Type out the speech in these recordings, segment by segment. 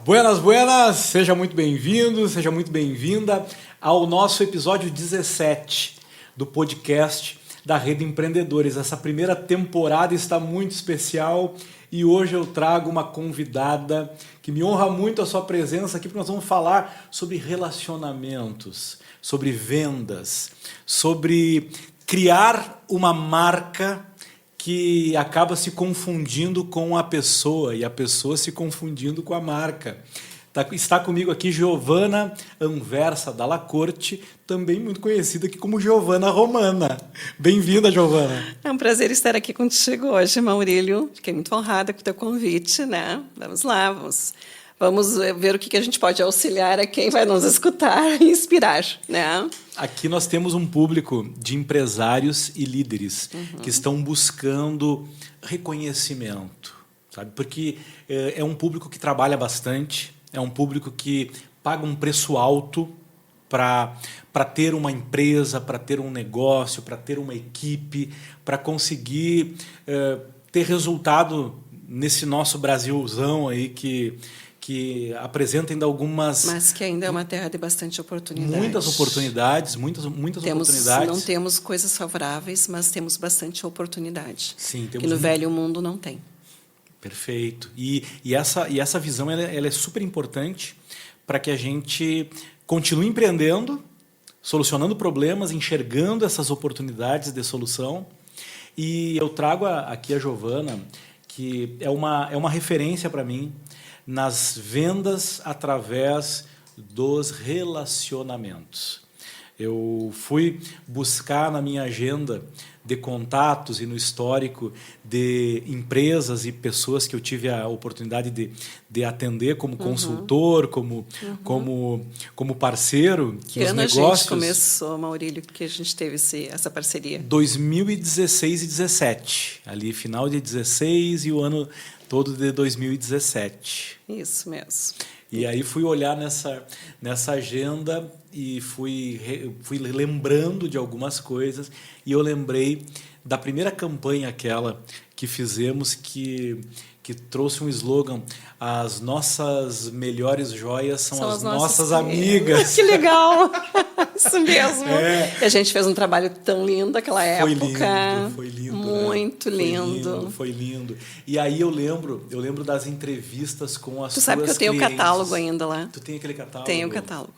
Buenas, buenas! Seja muito bem-vindo, seja muito bem-vinda ao nosso episódio 17 do podcast da Rede Empreendedores. Essa primeira temporada está muito especial e hoje eu trago uma convidada que me honra muito a sua presença aqui, porque nós vamos falar sobre relacionamentos, sobre vendas, sobre criar uma marca que acaba se confundindo com a pessoa e a pessoa se confundindo com a marca. Está comigo aqui Giovana Anversa Dalla Corte, também muito conhecida aqui como Giovana Romana. Bem-vinda, Giovana. É um prazer estar aqui contigo hoje, Maurílio. Fiquei muito honrada com o teu convite, né? Vamos lá, vamos ver o que a gente pode auxiliar a quem vai nos escutar e inspirar, né? Aqui nós temos um público de empresários e líderes que estão buscando reconhecimento, sabe? Porque é um público que trabalha bastante, é um público que paga um preço alto para ter uma empresa, para ter um negócio, para ter uma equipe, para conseguir ter resultado nesse nosso Brasilzão aí que apresenta ainda algumas... Mas que ainda é uma terra de bastante oportunidade. Muitas oportunidades. Não temos coisas favoráveis, mas temos bastante oportunidade. Sim, que no velho mundo não tem. Perfeito. E essa visão ela é super importante para que a gente continue empreendendo, solucionando problemas, enxergando essas oportunidades de solução. E eu trago aqui a Giovana, que é uma referência para mim nas vendas através dos relacionamentos. Eu fui buscar na minha agenda de contatos e no histórico de empresas e pessoas que eu tive a oportunidade de atender como consultor, como parceiro que nos ano negócios. A gente começou, Maurílio, que a gente teve essa parceria? 2016 e 17, ali final de 16 e o ano todo de 2017. Isso mesmo. E aí fui olhar nessa agenda e fui lembrando de algumas coisas e eu lembrei da primeira campanha aquela que fizemos que trouxe um slogan: as nossas melhores joias são as nossas amigas. Que legal! Isso mesmo. E a gente fez um trabalho tão lindo naquela época. Foi lindo. Muito lindo. Foi lindo. E aí eu lembro das entrevistas com as suas clientes. Tu sabe que eu tenho o catálogo ainda lá. Tu tem aquele catálogo? Tenho o catálogo.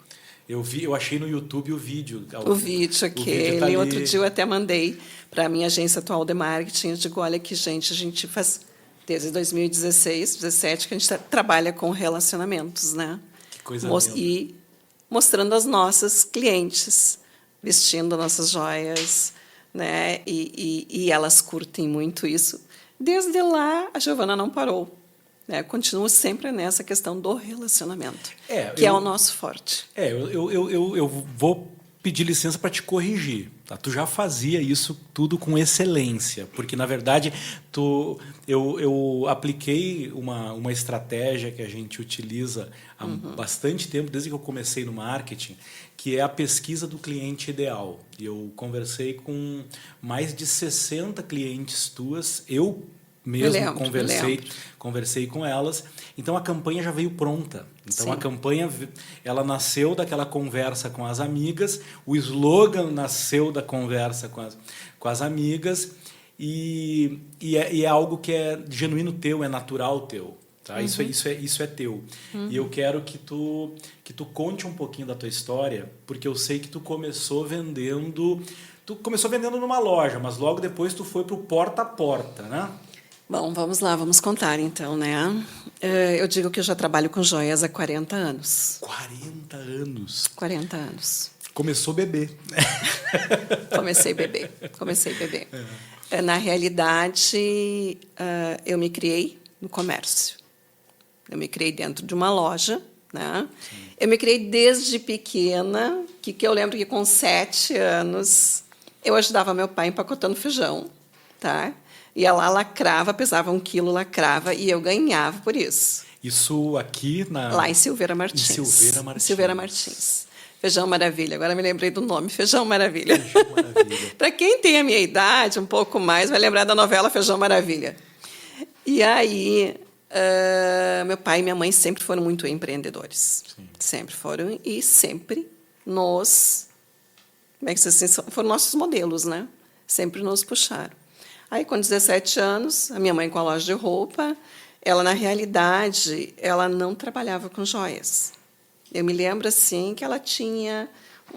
Eu achei no YouTube o vídeo. O vídeo aquele. Tá ali. Outro dia eu até mandei para a minha agência atual de marketing. Eu digo, olha que, gente, a gente faz desde 2016, 2017, que a gente trabalha com relacionamentos, né? Que coisa linda. E mostrando as nossas clientes, vestindo nossas joias, né? E elas curtem muito isso. Desde lá, a Giovana não parou. Né? Continua sempre nessa questão do relacionamento, que é o nosso forte. Eu vou pedir licença para te corrigir. Tá? Tu já fazia isso tudo com excelência, porque, na verdade, eu apliquei uma estratégia que a gente utiliza há bastante tempo, desde que eu comecei no marketing, que é a pesquisa do cliente ideal. E eu conversei com mais de 60 clientes tuas, eu mesmo conversei com elas. Então a campanha já veio pronta. Então, sim, a campanha ela nasceu daquela conversa com as amigas, o slogan nasceu da conversa com as amigas e é algo que é genuíno teu, é natural teu. Tá? Isso é teu. E eu quero que tu conte um pouquinho da tua história, porque eu sei que tu começou vendendo numa loja, mas logo depois tu foi para o porta a porta, né? Bom, vamos lá, vamos contar então, né? Eu digo que eu já trabalho com joias há 40 anos. 40 anos? 40 anos. Começou bebê. Comecei bebê. Na realidade, eu me criei no comércio. Eu me criei dentro de uma loja, né? Eu me criei desde pequena, que eu lembro que com 7 anos eu ajudava meu pai empacotando feijão, tá? Ia lá, lacrava, pesava 1 quilo, lacrava, e eu ganhava por isso. Isso aqui lá em Silveira Martins. Silveira Martins. Feijão Maravilha. Agora me lembrei do nome, Feijão Maravilha. Para quem tem a minha idade, um pouco mais, vai lembrar da novela Feijão Maravilha. E aí, Meu pai e minha mãe sempre foram muito empreendedores. Sim. Sempre foram e sempre nos... Como é que vocês assim, foram nossos modelos, né? Sempre nos puxaram. Aí, com 17 anos, a minha mãe com a loja de roupa, ela, na realidade, ela não trabalhava com joias. Eu me lembro, assim, que ela tinha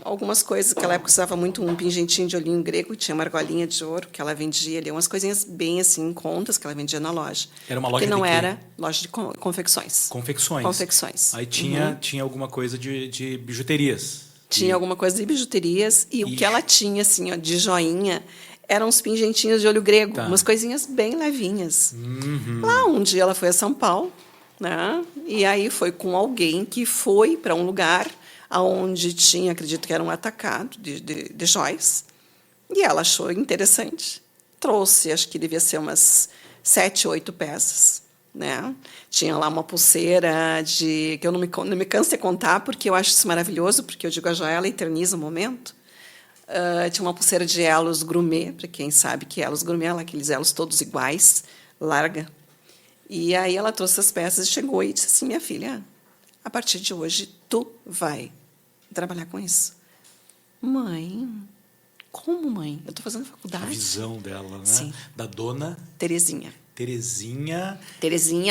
algumas coisas, que naquela época usava muito um pingentinho de olhinho grego, tinha uma argolinha de ouro, que ela vendia ali, umas coisinhas bem, assim, em contas, que ela vendia na loja. Era uma loja que não de quê? era loja de confecções. Confecções. Confecções. Aí tinha alguma coisa de bijuterias. Tinha alguma coisa de bijuterias e o que ela tinha, assim, ó, de joinha, eram uns pingentinhos de olho grego, Tá. umas coisinhas bem levinhas. Lá, um dia, ela foi a São Paulo, né? E aí foi com alguém que foi para um lugar onde tinha, acredito que era um atacado de joias, e ela achou interessante. Trouxe, acho que devia ser umas 7, 8 peças. Né? Tinha lá uma pulseira que eu não me canso de contar, porque eu acho isso maravilhoso, porque eu digo a joia, ela eterniza o momento. Tinha uma pulseira de elos gourmet, para quem sabe que elos gourmet, aqueles elos todos iguais, larga. E aí ela trouxe as peças e chegou e disse assim, minha filha, a partir de hoje tu vai trabalhar com isso. Mãe, como mãe? Eu estou fazendo faculdade. A visão dela, né? Sim. Da dona Terezinha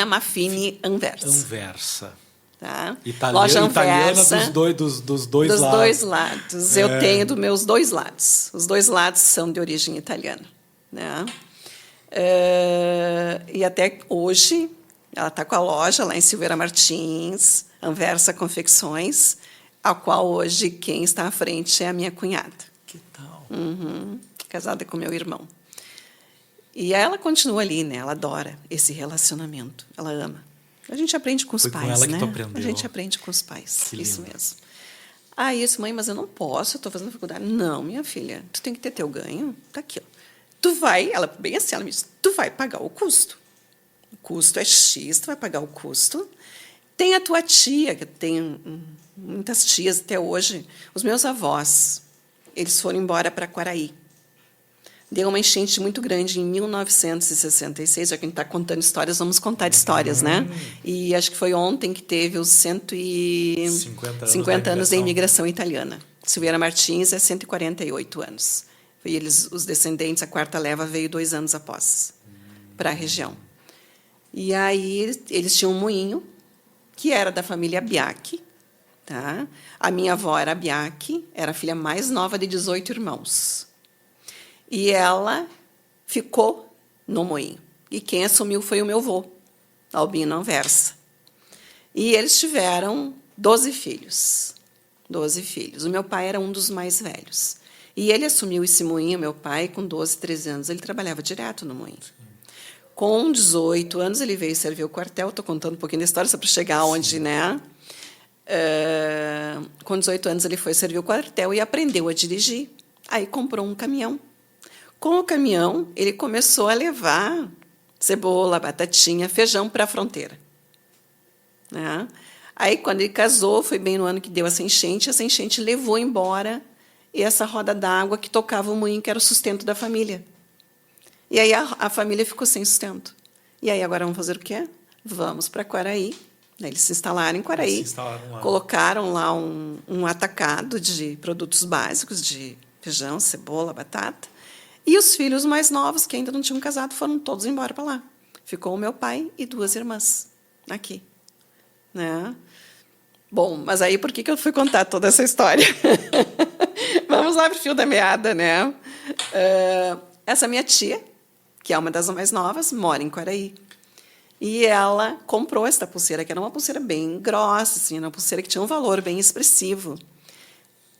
Maffini Anversa. Anversa. Tá? Loja italiana Anversa, dos dois dos lados. dois lados. Eu tenho dos meus dois lados. Os dois lados são de origem italiana. Né? E até hoje, ela está com a loja lá em Silveira Martins, Anversa Confecções, a qual hoje quem está à frente é a minha cunhada. Que tal? Casada com meu irmão. E ela continua ali, né? Ela adora esse relacionamento. Ela ama. A gente aprende com os Foi pais, com ela né? que tu aprendeu. A gente aprende com os pais. Que isso lindo. mesmo. Aí eu disse, mãe, mas eu não posso, eu estou fazendo faculdade. Não, minha filha, tu tem que ter teu ganho. Tá aqui, ó. Tu vai, ela bem assim, ela me disse, tu vai pagar o custo. O custo é X, tu vai pagar o custo. Tem a tua tia, que eu tenho muitas tias até hoje. Os meus avós, eles foram embora para Quaraí. Deu uma enchente muito grande em 1966. Já que a gente está contando histórias, vamos contar de histórias, né? E acho que foi ontem que teve os 150 anos da imigração italiana. Silveira Martins é 148 anos. E eles, os descendentes, a quarta leva veio 2 anos após para a região. E aí eles tinham um moinho, que era da família Biacchi. Tá? A minha avó era Biacchi, era a filha mais nova de 18 irmãos. E ela ficou no moinho. E quem assumiu foi o meu avô, Albino Anversa. E eles tiveram 12 filhos. 12 filhos. O meu pai era um dos mais velhos. E ele assumiu esse moinho, meu pai, com 12, 13 anos. Ele trabalhava direto no moinho. Com 18 anos, ele veio servir o quartel. Estou contando um pouquinho da história, só para chegar onde, né? Com 18 anos, ele foi servir o quartel e aprendeu a dirigir. Aí comprou um caminhão. Com o caminhão, ele começou a levar cebola, batatinha, feijão para a fronteira. Né? Aí, quando ele casou, foi bem no ano que deu essa enchente levou embora essa roda d'água que tocava o moinho, que era o sustento da família. E aí a família ficou sem sustento. E aí agora vamos fazer o quê? Vamos para Quaraí. Eles se instalaram em Quaraí, colocaram lá um atacado de produtos básicos, de feijão, cebola, batata. E os filhos mais novos, que ainda não tinham casado, foram todos embora para lá. Ficou o meu pai e 2 irmãs aqui. Né? Bom, mas aí por que eu fui contar toda essa história? Vamos lá para o fio da meada, né? Essa minha tia, que é uma das mais novas, mora em Quaraí. E ela comprou esta pulseira, que era uma pulseira bem grossa, assim, uma pulseira que tinha um valor bem expressivo.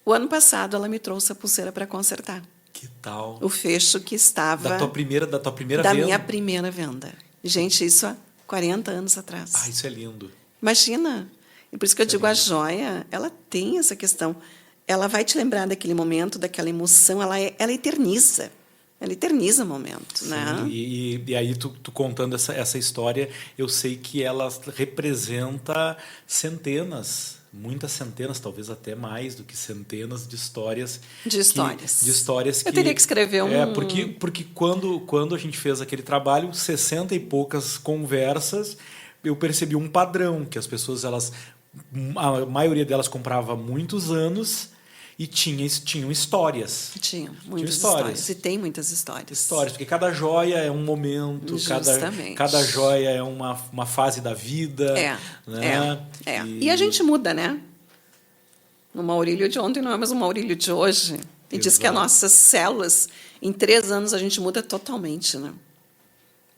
O ano passado, ela me trouxe a pulseira para consertar. Que tal? O fecho que estava... Da tua primeira da venda? minha primeira venda. Gente, isso há 40 anos atrás. Ah, isso é lindo. Imagina. E por isso que eu digo, a joia, ela tem essa questão. Ela vai te lembrar daquele momento, daquela emoção, ela eterniza. Ela eterniza o momento. Sim, né? E aí, tu contando essa história, eu sei que ela representa centenas, muitas centenas, talvez até mais do que centenas de histórias. De histórias. Que, eu teria que escrever um... Porque quando a gente fez aquele trabalho, 60 e poucas conversas eu percebi um padrão, que as pessoas, a maioria delas comprava há muitos anos e tinham histórias. Tinha muitas histórias. E tem muitas Histórias, porque cada joia é um momento, cada joia é uma fase da vida. Né? E a gente muda, né? O Maurílio de ontem não é mais o Maurílio de hoje. E diz que as nossas células, em 3 anos, a gente muda totalmente, né?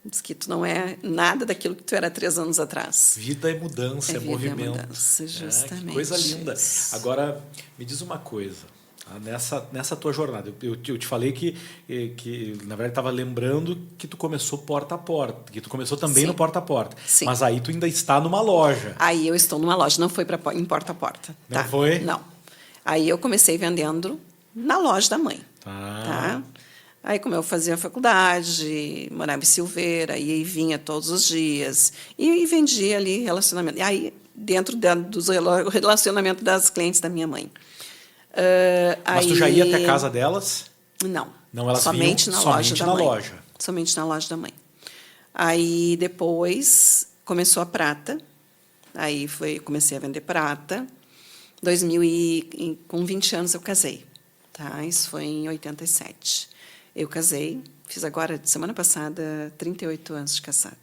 Diz que tu não é nada daquilo que tu era 3 anos atrás. Vida é mudança, é movimento. Vida é mudança, justamente. Que coisa linda. Agora, me diz uma coisa. Nessa tua jornada, eu te falei que na verdade, estava lembrando que tu começou porta a porta, que tu começou também no porta a porta. Sim. Mas aí tu ainda está numa loja. Aí eu estou numa loja, não foi em porta a porta. Não foi? Não. Aí eu comecei vendendo na loja da mãe. Tá? Aí, como eu fazia faculdade, morava em Silveira, ia e vinha todos os dias. E vendia ali relacionamento. E aí, dentro do relacionamento das clientes da minha mãe. Mas tu já ia até a casa delas? Não. Não, elas somente vinham na somente loja na da mãe. loja. Somente na loja da mãe. Aí, depois, começou a prata. Aí, comecei a vender prata. Com 20 anos, eu casei. Tá? Isso foi em 87. Eu casei, fiz agora, semana passada, 38 anos de casado.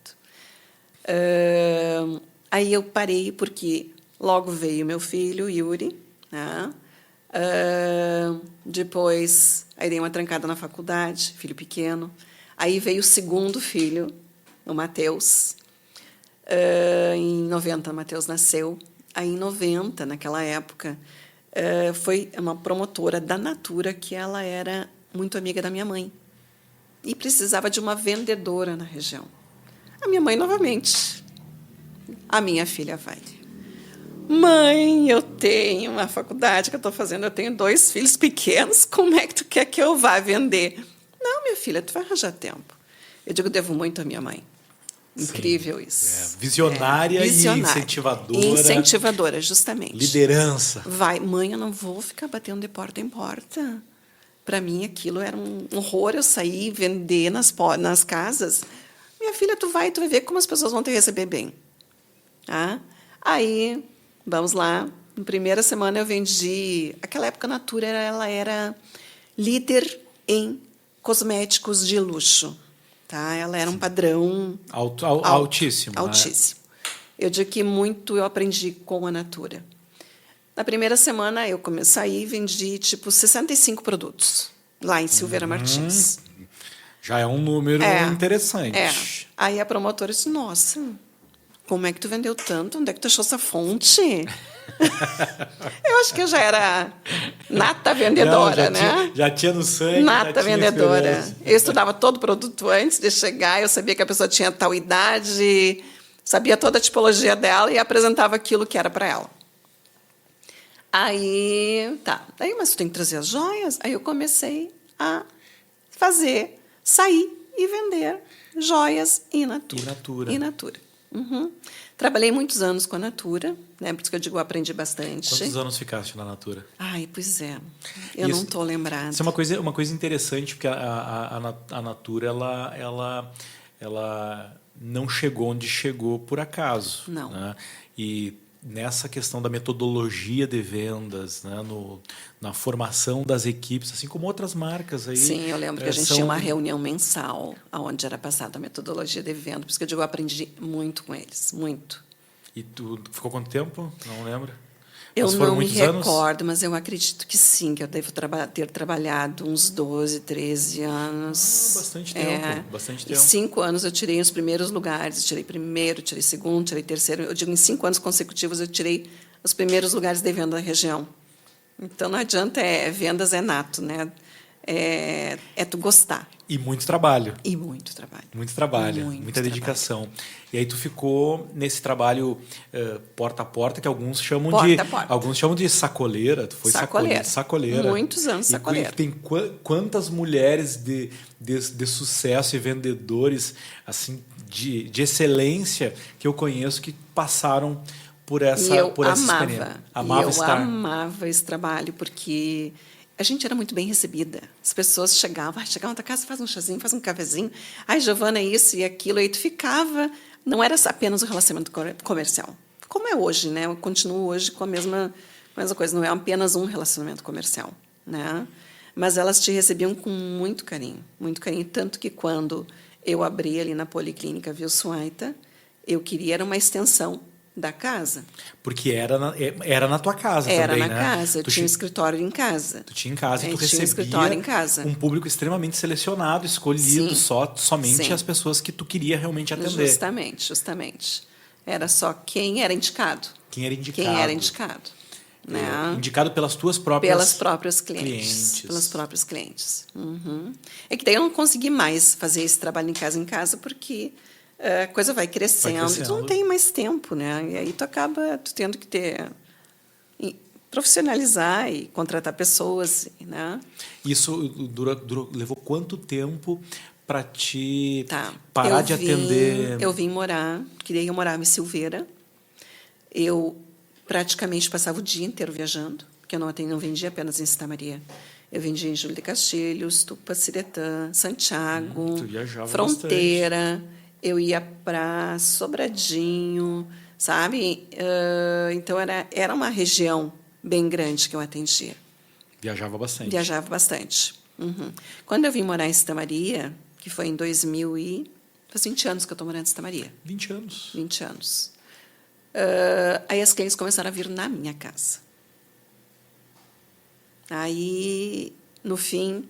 Aí eu parei porque logo veio meu filho, Yuri. Né? Depois, aí dei uma trancada na faculdade, filho pequeno. Aí veio o segundo filho, o Matheus. Em 90, o Matheus nasceu. Aí, em 90, naquela época, foi uma promotora da Natura, que ela era muito amiga da minha mãe. E precisava de uma vendedora na região. A minha mãe, novamente. A minha filha vai. Mãe, eu tenho uma faculdade que eu estou fazendo, eu tenho 2 filhos pequenos, como é que tu quer que eu vá vender? Não, minha filha, tu vai arranjar tempo. Eu digo, devo muito à minha mãe. Incrível isso. Visionária e incentivadora. Incentivadora, justamente. Liderança. Vai, mãe, eu não vou ficar batendo de porta em porta. Para mim, aquilo era um horror, eu sair vender nas casas. Minha filha, tu vai ver como as pessoas vão te receber bem. Aí, vamos lá. Na primeira semana eu vendi... Aquela época, a Natura ela era líder em cosméticos de luxo. Tá? Ela era um padrão... Altíssimo. Altíssimo. Eu digo que muito eu aprendi com a Natura. Na primeira semana, eu saí e vendi, 65 produtos, lá em Silveira Martins. Já é um número interessante. Aí a promotora disse, nossa, como é que tu vendeu tanto? Onde é que tu achou essa fonte? Eu acho que eu já era nata vendedora, né? Já tinha no sangue. Nata vendedora. Eu estudava todo o produto antes de chegar, eu sabia que a pessoa tinha tal idade, sabia toda a tipologia dela e apresentava aquilo que era para ela. Aí, mas tu tem que trazer as joias. Aí eu comecei a sair e vender joias in natura. Uhum. Trabalhei muitos anos com a Natura, né? Por isso que eu digo, eu aprendi bastante. Quantos anos ficaste na Natura? Ai, pois é. Eu não estou lembrada. Isso é uma coisa interessante, porque a Natura, ela não chegou onde chegou por acaso. Não. Né? E nessa questão da metodologia de vendas, né? Na formação das equipes, assim como outras marcas aí. Sim, eu lembro que a gente tinha uma reunião mensal onde era passada a metodologia de venda, por isso que eu digo, eu aprendi muito com eles, muito. E tu ficou quanto tempo? Não lembro. Eu não me recordo, mas eu acredito que sim, que eu devo ter trabalhado uns 12, 13 anos. Bastante tempo, bastante tempo. Em 5 anos eu tirei os primeiros lugares, tirei primeiro, tirei segundo, tirei terceiro. Eu digo, em 5 anos consecutivos eu tirei os primeiros lugares de venda da região. Então não adianta, vendas é nato, né? É tu gostar. E muito trabalho. Muito trabalho. Muito trabalho, muita dedicação. E aí tu ficou nesse trabalho porta a porta, que alguns chamam de sacoleira. Tu foi sacoleira. Muitos anos sacoleira. E tem quantas mulheres de sucesso e vendedores assim de excelência que eu conheço que passaram por essa experiência. Amava esse trabalho, porque a gente era muito bem recebida. As pessoas chegavam na tua casa, faz um chazinho, faz um cafezinho. Ai, Giovana, isso e aquilo. Aí tu ficava não era apenas um relacionamento comercial. Como é hoje, né? Eu continuo hoje com a mesma coisa. Não é apenas um relacionamento comercial, né? Mas elas te recebiam com muito carinho. Tanto que quando eu abri ali na Policlínica Vilsuaita, eu queria era uma extensão da casa. Porque era na tua casa era também, na né? casa, eu tinha um escritório em casa. Tu tinha em casa e tu tinha um recebia escritório em casa. um público extremamente selecionado, escolhido, Sim. somente Sim. as pessoas que tu queria realmente atender. Justamente. Era só quem era indicado. Quem era indicado. Quem era indicado. Né? Indicado pelas tuas próprias Pelas próprias clientes. Pelas próprias clientes. Uhum. É que daí eu não consegui mais fazer esse trabalho em casa porque a coisa vai crescendo. E tu não tem mais tempo, né? E aí tu acaba tendo que profissionalizar e contratar pessoas, né? Isso levou quanto tempo para te parar de atender? Eu vim morar, que daí eu morava em Silveira. Eu praticamente passava o dia inteiro viajando, porque eu não vendia apenas em Santa Maria. Eu vendia em Júlio de Castilhos, Tupaciretã, Santiago, Fronteira. Bastante. Eu ia para Sobradinho, sabe? Então era uma região bem grande que eu atendia. Viajava bastante. Viajava bastante. Uhum. Quando eu vim morar em Santa Maria, que foi em 2000 e... Faz 20 anos que eu estou morando em Santa Maria. 20 anos. 20 anos. Aí as clientes começaram a vir na minha casa. Aí, no fim,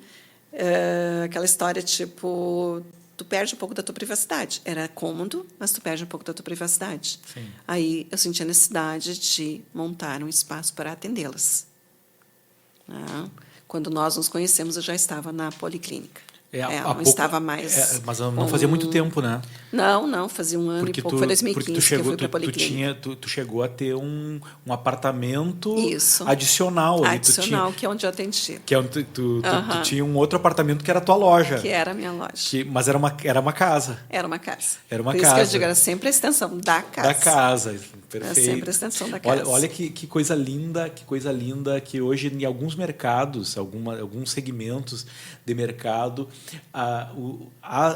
aquela história tipo... Tu perde um pouco da tua privacidade. Era cômodo, mas tu perde um pouco da tua privacidade. Sim. Aí eu senti a necessidade de montar um espaço para atendê-las. Quando nós nos conhecemos, eu já estava na Policlínica. Não estava mais... mas não fazia muito tempo, né? Não, fazia um ano e pouco. Foi 2015 que eu fui para a Policlínica. Tu chegou a ter um apartamento Isso. adicional. Adicional, que é onde eu atendia. Que é onde tu tinha um outro apartamento que era a tua loja. Que era a minha loja. Mas era uma casa. Era uma casa. Era uma Por casa. Por isso que eu digo, era sempre a extensão da casa. Da casa, perfeito. Era sempre a extensão da casa. Olha que coisa linda, que hoje em alguns mercados, alguns segmentos de mercado,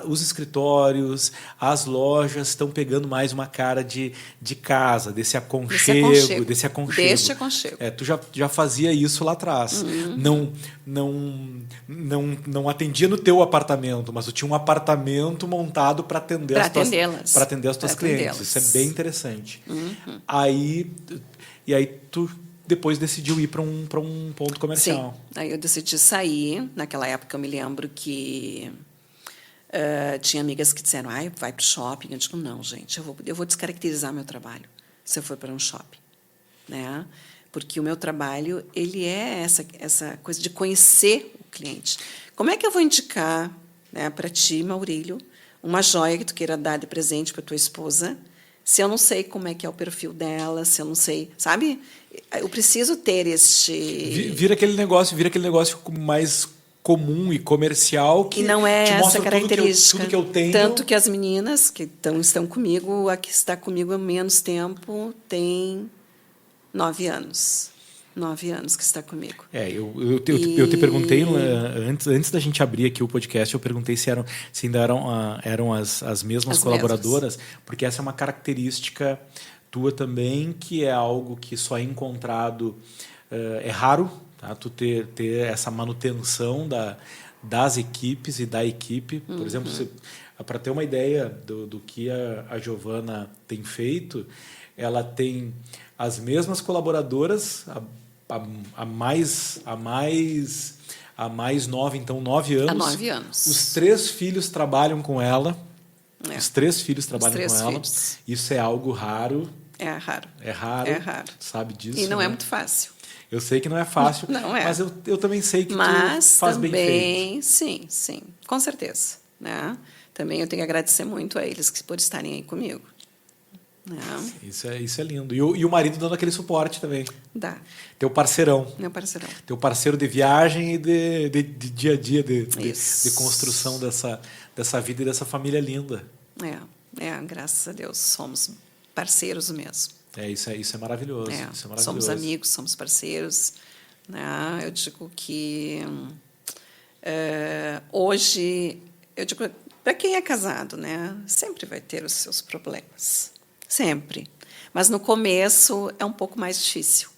os escritórios, as lojas estão pegando mais uma cara de casa, desse aconchego. Deste aconchego. Tu já fazia isso lá atrás. Não atendia no teu apartamento, mas tu tinha um apartamento montado para atender as tuas clientes. Isso é bem interessante. E aí tu depois decidiu ir para um ponto comercial. Sim, aí eu decidi sair. Naquela época eu me lembro que tinha amigas que disseram, vai para o shopping. Eu digo, não, gente, eu vou descaracterizar meu trabalho se eu for para um shopping. Né? Porque o meu trabalho ele é essa coisa de conhecer o cliente. Como é que eu vou indicar, né, para ti, Maurílio, uma joia que tu queira dar de presente para tua esposa, se eu não sei como é que é o perfil dela, se eu não sei, sabe? Eu preciso ter este... Vira aquele negócio mais comum e comercial que e não é te mostra essa característica. Tudo que eu tenho. Tanto que as meninas que estão comigo, a que está comigo há menos tempo, tem 9 anos. 9 anos que está comigo. Eu te perguntei, antes da gente abrir aqui o podcast, eu perguntei se ainda eram as mesmas colaboradoras, porque essa é uma característica tua também, que é algo que só é encontrado, é raro, tá? Tu ter essa manutenção das equipes e da equipe. Por exemplo, para ter uma ideia do que a Giovana tem feito, ela tem as mesmas colaboradoras, a mais nova, então 9 anos. Há 9 anos. Os 3 filhos trabalham com ela. Os 3 filhos trabalham com ela. Isso é algo raro. É raro. É raro. Sabe disso. E não é muito fácil. Eu sei que não é fácil, não é. Mas eu também sei que tu faz também, bem feito. Sim, com certeza. Né? Também eu tenho que agradecer muito a eles por estarem aí comigo. Isso é lindo. E o marido dando aquele suporte também. Dá. Teu parceirão. Meu parceirão. Teu parceiro de viagem e de dia a dia, de construção dessa vida e dessa família linda. Graças a Deus, somos parceiros mesmo. Isso é maravilhoso. Isso é maravilhoso. Somos amigos, somos parceiros. Né? Eu digo que hoje, Para quem é casado, né, sempre vai ter os seus problemas. Sempre. Mas no começo é um pouco mais difícil.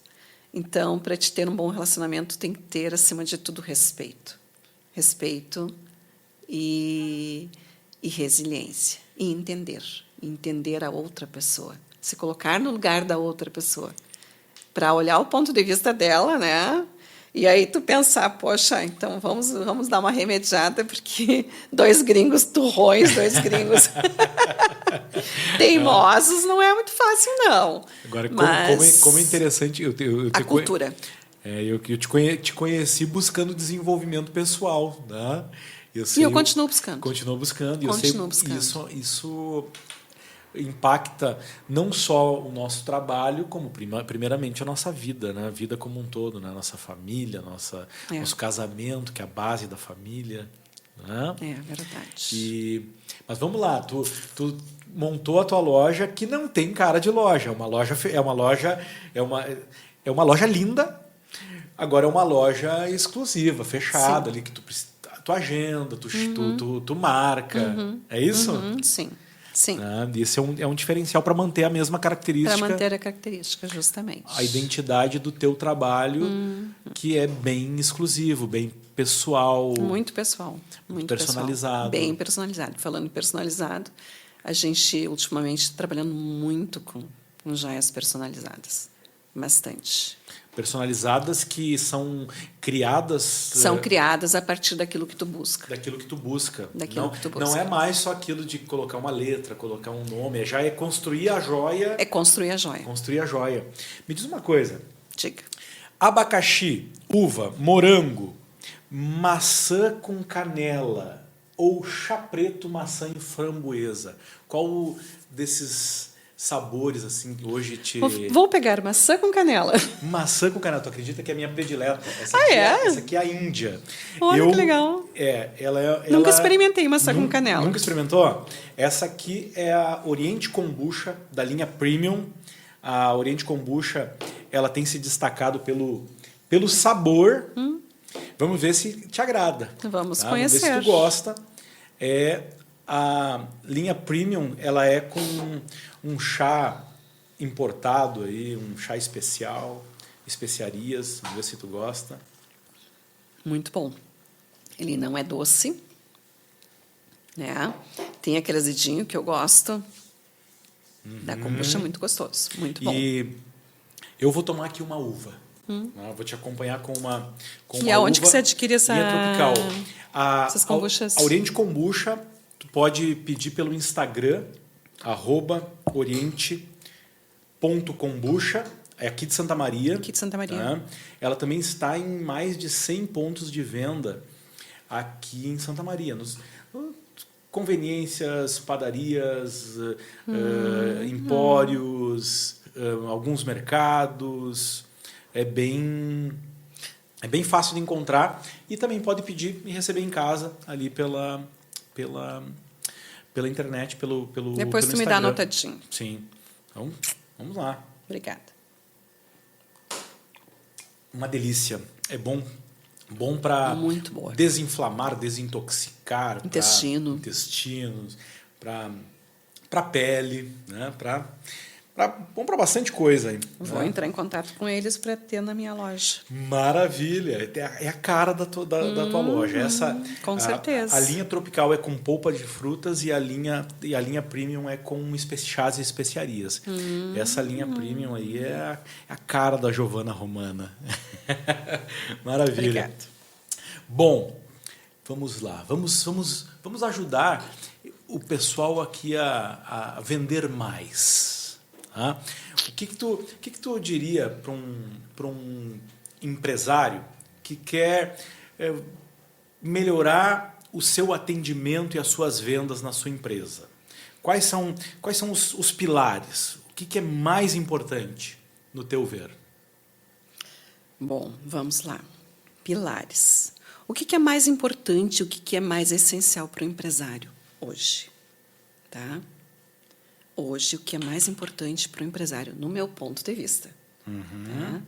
Então, para te ter um bom relacionamento, tem que ter, acima de tudo, respeito. Respeito e resiliência. E entender. Entender a outra pessoa. Se colocar no lugar da outra pessoa. Para olhar o ponto de vista dela, né? E aí tu pensar, poxa, então vamos dar uma remediada, porque 2 gringos turrões, 2 gringos teimosos não é muito fácil, não. Agora, mas como é interessante... a cultura. Eu te conheci buscando desenvolvimento pessoal, né? E eu continuo buscando. Continuo buscando. Continuo buscando. Isso impacta não só o nosso trabalho, como primeiramente a nossa vida, né? A vida como um todo, né? A nossa família, nosso casamento, que é a base da família. Né? É verdade. Mas vamos lá, tu montou a tua loja, que não tem cara de loja. É uma loja linda. Agora é uma loja exclusiva, fechada, ali que tu agenda, tu marca. É isso? Sim. Sim. Isso é um diferencial para manter a mesma característica. Para manter a característica, justamente. A identidade do teu trabalho, que é bem exclusivo, bem pessoal. Muito pessoal. Muito personalizado. Pessoal. Bem personalizado. Falando em personalizado, a gente, ultimamente, está trabalhando muito com joias personalizadas. Bastante. Personalizadas que são criadas... São criadas a partir daquilo que tu busca. Daquilo que tu busca. Não é mais só aquilo de colocar uma letra, colocar um nome. Já é construir a joia. É construir a joia. Construir a joia. Me diz uma coisa. Diga. Abacaxi, uva, morango, maçã com canela ou chá preto, maçã e framboesa. Qual desses sabores assim que hoje te... Vou pegar maçã com canela. Maçã com canela. Tu acredita que é a minha predileta? Essa aqui é a Índia. Olha que legal. Nunca experimentei maçã com canela. Nunca experimentou? Essa aqui é a Oriente Kombucha, da linha Premium. A Oriente Kombucha, ela tem se destacado pelo sabor. Vamos ver se te agrada. Vamos conhecer. Vamos ver se tu gosta. A linha Premium, ela é com um chá importado aí, um chá especial, especiarias. Vamos ver se tu gosta. Muito bom. Ele não é doce, né? Tem aquele azedinho que eu gosto. Da kombucha, muito gostoso, muito bom. E eu vou tomar aqui uma uva. Vou te acompanhar com uma e aonde que você adquire essa... tropical. essas kombuchas? A Oriente Kombucha, tu pode pedir pelo Instagram, @oriente.kombucha, é aqui de Santa Maria. Aqui de Santa Maria. Tá? Ela também está em mais de 100 pontos de venda aqui em Santa Maria. Conveniências, padarias, empórios, alguns mercados. É bem fácil de encontrar e também pode pedir e receber em casa ali pela internet, pelo Depois pelo tu me Instagram. dá anotadinho. Sim. Então, vamos lá. Obrigada. Uma delícia. É bom para desinflamar, desintoxicar, intestinos, para pele, né? Bom para bastante coisa aí. Vou entrar em contato com eles para ter na minha loja. Maravilha! É a cara da tua loja. Com certeza. A linha tropical é com polpa de frutas e a linha premium é com chás e especiarias. Essa linha premium aí é a cara da Giovanna Romana. Maravilha. Obrigada. Bom, vamos lá. Vamos ajudar o pessoal aqui a vender mais. O que tu diria para um empresário que quer melhorar o seu atendimento e as suas vendas na sua empresa? Quais são os pilares? O que é mais importante no teu ver? Bom, vamos lá. Pilares. O que é mais importante, o que é mais essencial para o empresário hoje? Tá? Hoje, o que é mais importante para o empresário, no meu ponto de vista, tá?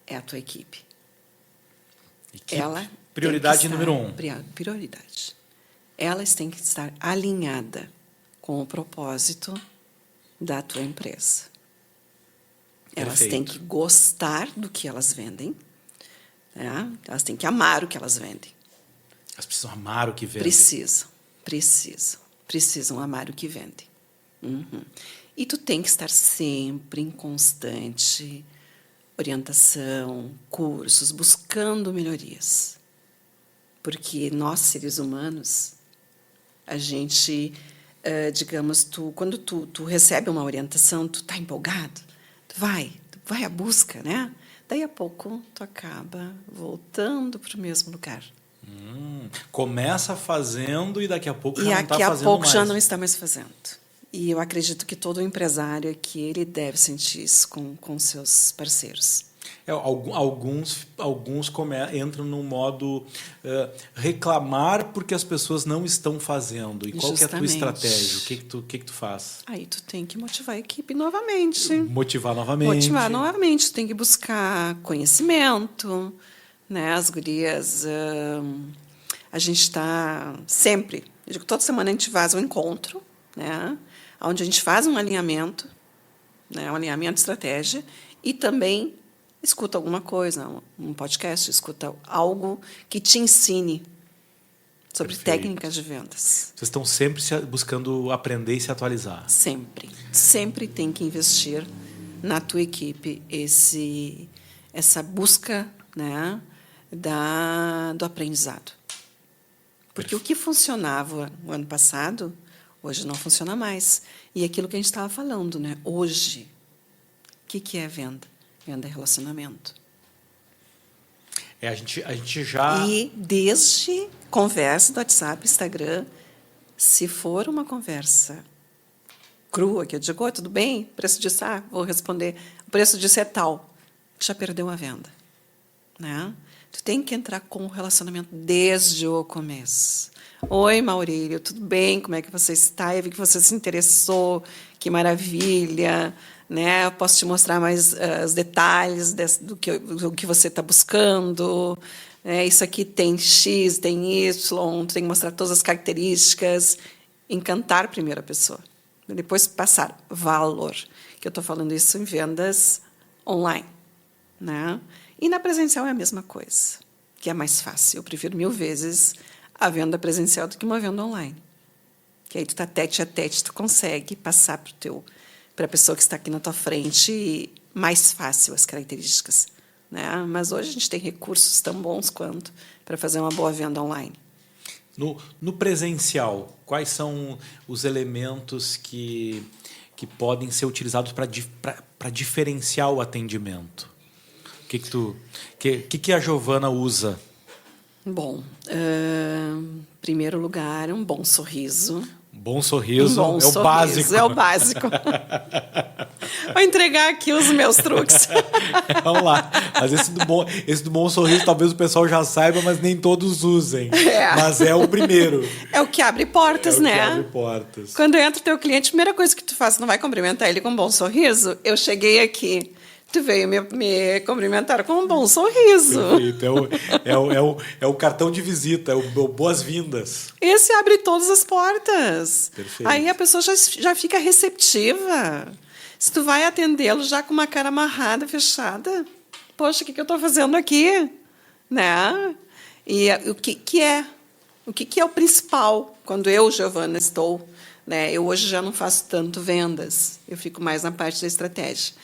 É a tua equipe. Ela prioridade número 1. Prioridade. elas têm que estar alinhadas com o propósito da tua empresa. Elas Perfeito. têm que gostar do que elas vendem, né? Elas têm que amar o que elas vendem. Elas precisam amar o que vendem. Precisam amar o que vendem. Uhum. E tu tem que estar sempre em constante orientação, cursos, buscando melhorias. Porque nós, seres humanos, a gente, digamos, quando tu recebe uma orientação, tu está empolgado, tu vai à busca, né? Daí a pouco tu acaba voltando para o mesmo lugar. Começa fazendo e daqui a pouco já E não está daqui a fazendo pouco mais. já não está mais fazendo. E eu acredito que todo empresário aqui, ele deve sentir isso com seus parceiros. Alguns entram no modo reclamar porque as pessoas não estão fazendo. E qual que é a tua estratégia? O que que tu faz? Aí tu tem que motivar a equipe novamente. Motivar novamente. Motivar novamente. Tu tem que buscar conhecimento, né? As gurias... a gente está sempre... Eu digo, toda semana a gente faz um encontro, né? Onde a gente faz um alinhamento, né? Um alinhamento de estratégia, e também escuta alguma coisa, um podcast, escuta algo que te ensine sobre Perfeito. técnicas de vendas. Vocês estão sempre buscando aprender e se atualizar. Sempre. Sempre tem que investir na tua equipe essa busca, né, do aprendizado. Porque o que funcionava no ano passado, hoje não funciona mais. E aquilo que a gente estava falando, né? Hoje, o que é venda? Venda é relacionamento. A gente já... E desde conversa do WhatsApp, Instagram, se for uma conversa crua, que eu digo, tudo bem? Preço disso, vou responder, o preço disso é tal. Já perdeu a venda. Né? Tu tem que entrar com o relacionamento desde o começo. Oi, Maurílio, tudo bem? Como é que você está? Eu vi que você se interessou, que maravilha. Né? Eu posso te mostrar mais os detalhes do que você está buscando. Isso aqui tem X, tem Y, tem que mostrar todas as características. Encantar primeiro a pessoa. Depois passar valor. Que eu estou falando isso em vendas online. Né? E na presencial é a mesma coisa, que é mais fácil. Eu prefiro 1000 vezes a venda presencial do que uma venda online. Que aí tu está tete a tete, tu consegue passar para a pessoa que está aqui na tua frente mais fácil as características. Né? Mas hoje a gente tem recursos tão bons quanto para fazer uma boa venda online. No presencial, quais são os elementos que podem ser utilizados para diferenciar o atendimento? O que a Giovana usa? Bom, primeiro lugar, um bom sorriso. Bom sorriso um bom é sorriso, o básico. É o básico. Vou entregar aqui os meus truques. Vamos lá. Mas esse do bom sorriso talvez o pessoal já saiba, mas nem todos usem. Mas é o primeiro. É o que abre portas, né? É o que abre portas. Quando entra o teu cliente, a primeira coisa que tu faz, não vai cumprimentar ele com um bom sorriso? Eu cheguei aqui. Tu veio me cumprimentar com um bom sorriso. Perfeito. É o cartão de visita, é o boas-vindas. Esse abre todas as portas. Perfeito. Aí a pessoa já fica receptiva. Se tu vai atendê-lo já com uma cara amarrada, fechada, poxa, o que eu estou fazendo aqui? Né? E o que é? O que é o principal quando eu, Giovana, estou? Né? Eu hoje já não faço tanto vendas, eu fico mais na parte da estratégia.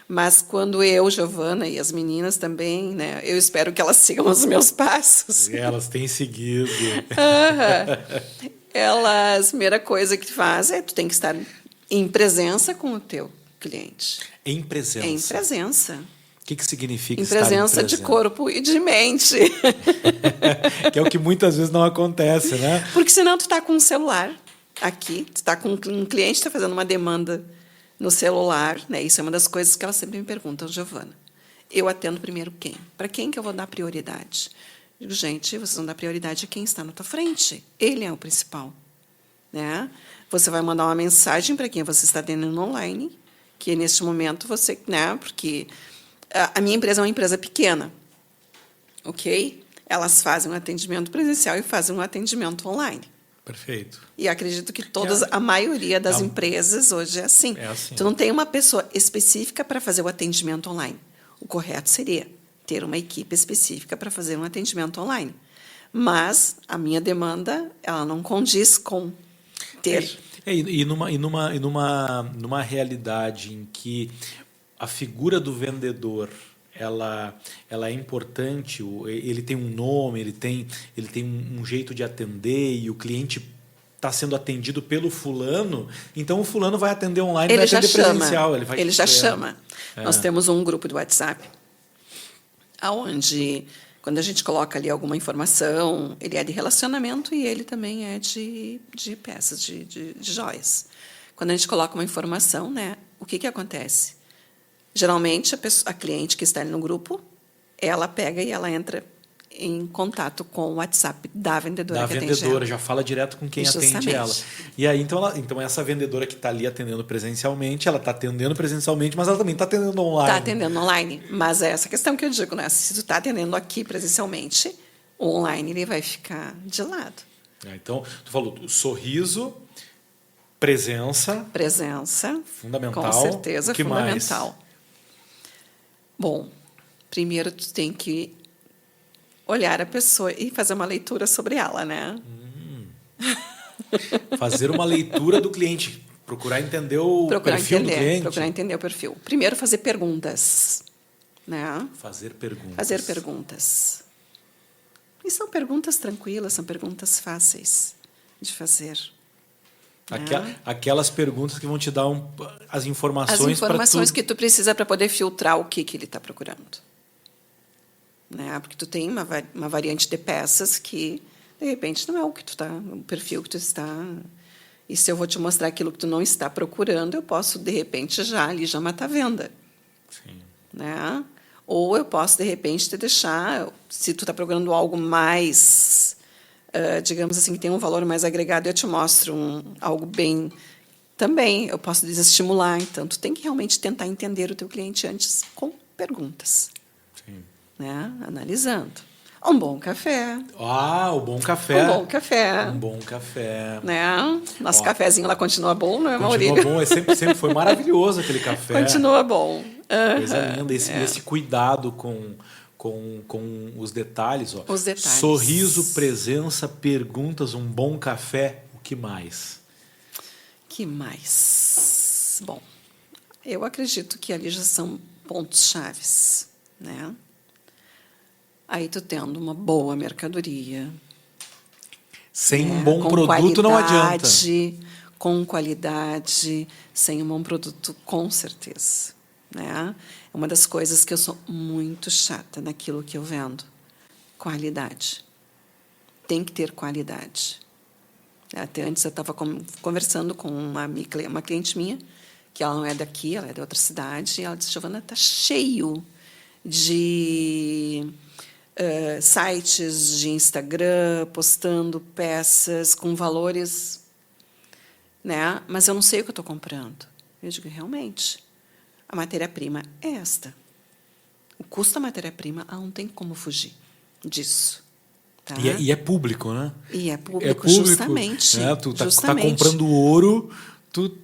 Mas quando eu, Giovana, e as meninas também, né, eu espero que elas sigam os meus passos. Elas têm seguido. A primeira coisa que tu faz é tu tem que estar em presença com o teu cliente. Em presença. Em presença. O que significa estar em presença? De corpo e de mente. Que é o que muitas vezes não acontece, né? Porque senão tu está com um celular aqui, tu está com um cliente que está fazendo uma demanda no celular, né? Isso é uma das coisas que elas sempre me perguntam, Giovana. Eu atendo primeiro quem? Para quem que eu vou dar prioridade? Digo, gente, vocês vão dar prioridade a quem está na tua frente. Ele é o principal. Né? Você vai mandar uma mensagem para quem você está atendendo online, que neste momento você... Né? Porque a minha empresa é uma empresa pequena. Ok? Elas fazem um atendimento presencial e fazem um atendimento online. Perfeito. E acredito que a maioria das empresas hoje é assim. É assim. Tu não tem uma pessoa específica para fazer o atendimento online. O correto seria ter uma equipe específica para fazer um atendimento online. Mas a minha demanda, ela não condiz com ter. Numa realidade em que a figura do vendedor ela é importante, ele tem um nome, ele tem um jeito de atender e o cliente está sendo atendido pelo fulano, então o fulano vai atender online, Ele vai já atender chama. presencial. Ele já chama. Nós temos um grupo de WhatsApp onde, quando a gente coloca ali alguma informação, ele é de relacionamento e ele também é de peças, de joias. Quando a gente coloca uma informação, né, o que acontece? Geralmente, a cliente que está ali no grupo, ela pega e ela entra em contato com o WhatsApp da vendedora que atende ela. Já fala direto com quem atende ela. E aí, então essa vendedora que está ali atendendo presencialmente, ela está atendendo presencialmente, mas ela também está atendendo online. Está atendendo online, mas é essa questão que eu digo, né? Se tu está atendendo aqui presencialmente, o online ele vai ficar de lado. Então, tu falou sorriso, presença. Presença. Fundamental. Com certeza, que fundamental. Mais? Bom, primeiro tu tem que olhar a pessoa e fazer uma leitura sobre ela, né? Fazer uma leitura do cliente, procurar entender o perfil do cliente. Procurar entender o perfil. Primeiro, fazer perguntas, né? Fazer perguntas. Fazer perguntas. E são perguntas tranquilas, são perguntas fáceis de fazer. Aquelas perguntas que vão te dar as informações. As informações que tu precisa para poder filtrar o que ele está procurando. Né? Porque tu tem uma variante de peças que, de repente, não é o perfil que tu está. E se eu vou te mostrar aquilo que tu não está procurando, eu posso, de repente, já matar a venda. Sim. Né? Ou eu posso, de repente, te deixar, se tu está procurando algo mais, digamos assim, que tem um valor mais agregado, eu te mostro algo bem... Também eu posso desestimular. Então, tu tem que realmente tentar entender o teu cliente antes com perguntas. Sim. Né? Analisando. Um bom café. O bom café. Um bom café. Um bom café. Né? Nosso cafezinho lá continua bom, não é, Maurílio? Continua bom, sempre foi maravilhoso aquele café. Continua bom. Coisa linda, esse cuidado com os detalhes. Ó. Os detalhes. Sorriso, presença, perguntas, um bom café, o que mais? Que mais? Bom, eu acredito que ali já são pontos chaves, né? Aí tu tendo uma boa mercadoria. Sem um bom produto não adianta. Com qualidade, sem um bom produto, com certeza. Né? É uma das coisas que eu sou muito chata naquilo que eu vendo. Qualidade. Tem que ter qualidade. Até antes eu estava conversando com uma cliente minha, que ela não é daqui, ela é de outra cidade, e ela disse, Giovana, está cheio de sites de Instagram postando peças com valores, né? Mas eu não sei o que eu estou comprando. Eu digo, realmente, a matéria-prima é esta. O custo da matéria-prima, não tem como fugir disso. Tá? E é público, né? E é público, justamente. Né? Tu tá comprando ouro, tu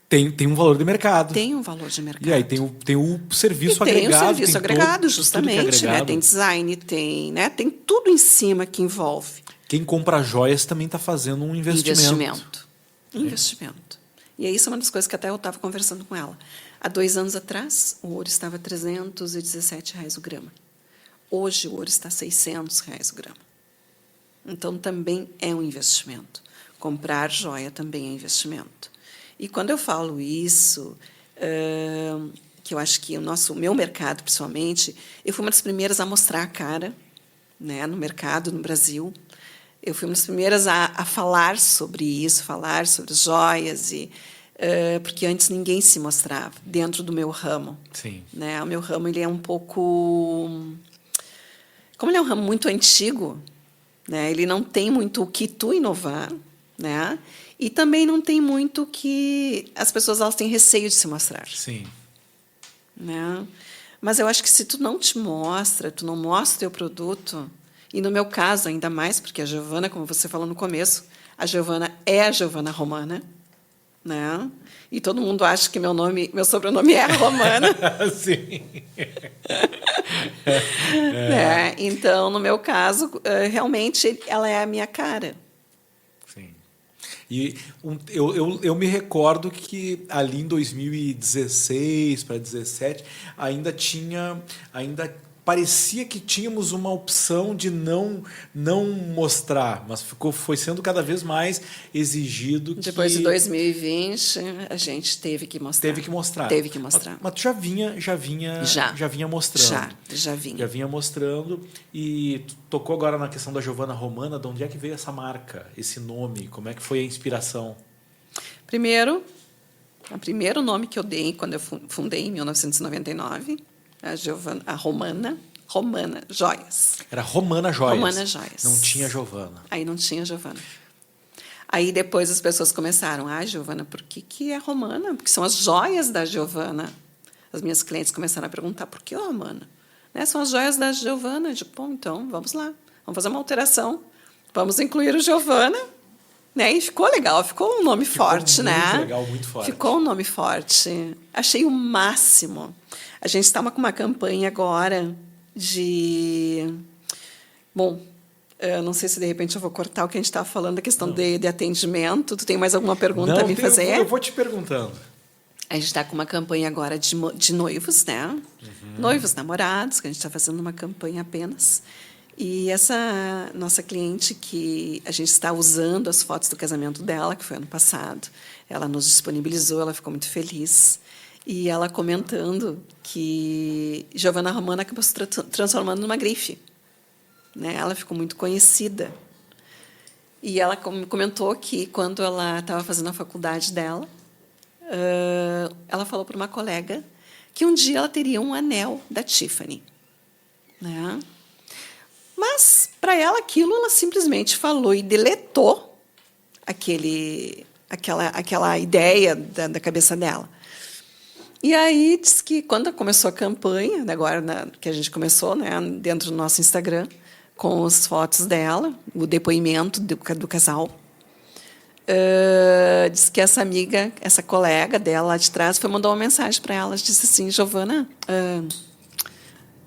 tem um valor de mercado. Tem um valor de mercado. E aí tem o serviço agregado. Tem o serviço agregado, justamente. Tudo que é agregado. Né? Tem design, tem tudo em cima que envolve. Quem compra joias também está fazendo um investimento. Investimento. E isso é uma das coisas que até eu estava conversando com ela. Há 2 anos atrás, o ouro estava R$ 317 o grama. Hoje, o ouro está R$ 600 o grama. Então, também é um investimento. Comprar joia também é investimento. E quando eu falo isso, que eu acho que o meu mercado, principalmente, eu fui uma das primeiras a mostrar a cara, né, no mercado, no Brasil. Eu fui uma das primeiras a falar sobre isso, falar sobre joias, porque antes ninguém se mostrava dentro do meu ramo. Sim. Né? O meu ramo ele é um pouco... Como ele é um ramo muito antigo, né, ele não tem muito o que tu inovar, né? E também não tem muito que as pessoas elas têm receio de se mostrar. Sim. Né? Mas eu acho que se tu não te mostra, tu não mostra o teu produto, e no meu caso ainda mais, porque a Giovana, como você falou no começo, A Giovana é a Giovana Romana, né? E todo mundo acha que meu sobrenome é Romana. Sim. Né? Então, no meu caso, realmente, ela é a minha cara. Sim. E eu me recordo que ali em 2016 para 2017 ainda parecia que tínhamos uma opção de não mostrar, mas foi sendo cada vez mais exigido. Depois de 2020, a gente teve que mostrar. Teve que mostrar. Teve que mostrar. Mas tu já vinha mostrando. Já vinha. Já vinha mostrando. E tu tocou agora na questão da Giovana Romana. De onde é que veio essa marca, esse nome? Como é que foi a inspiração? Primeiro, o primeiro nome que eu dei quando eu fundei, em 1999, a Romana Joias. Era Romana Joias. Romana Joias. Não tinha Giovana. Aí não tinha Giovana. Aí depois as pessoas começaram, Giovana, por que é Romana? Porque são as joias da Giovana. As minhas clientes começaram a perguntar, por que Romana? Né? São as joias da Giovana. Eu digo, bom, então, vamos lá. Vamos fazer uma alteração. Vamos incluir o Giovana. Né? E ficou legal, ficou um nome forte, né? Muito legal, muito forte. Ficou um nome forte. Achei o máximo. A gente está com uma campanha agora de... Bom, eu não sei se de repente eu vou cortar o que a gente estava falando, da questão de atendimento. Tu tem mais alguma pergunta a me fazer? Eu vou te perguntando. A gente está com uma campanha agora de noivos, né? Noivos, namorados, que a gente está fazendo uma campanha apenas. E essa nossa cliente, que a gente está usando as fotos do casamento dela, que foi ano passado, ela nos disponibilizou, ela ficou muito feliz. E ela comentando que Giovana Romana acabou se transformando numa grife. Né? Ela ficou muito conhecida. E ela comentou que, quando ela estava fazendo a faculdade dela, ela falou para uma colega que um dia ela teria um anel da Tiffany. Né? Mas, para ela, aquilo, ela simplesmente falou e deletou aquela ideia da cabeça dela. E aí, diz que quando começou a campanha, agora que a gente começou, né, dentro do nosso Instagram, com as fotos dela, o depoimento do casal, diz que essa amiga, essa colega dela lá de trás, mandou uma mensagem para ela, disse assim, Giovana,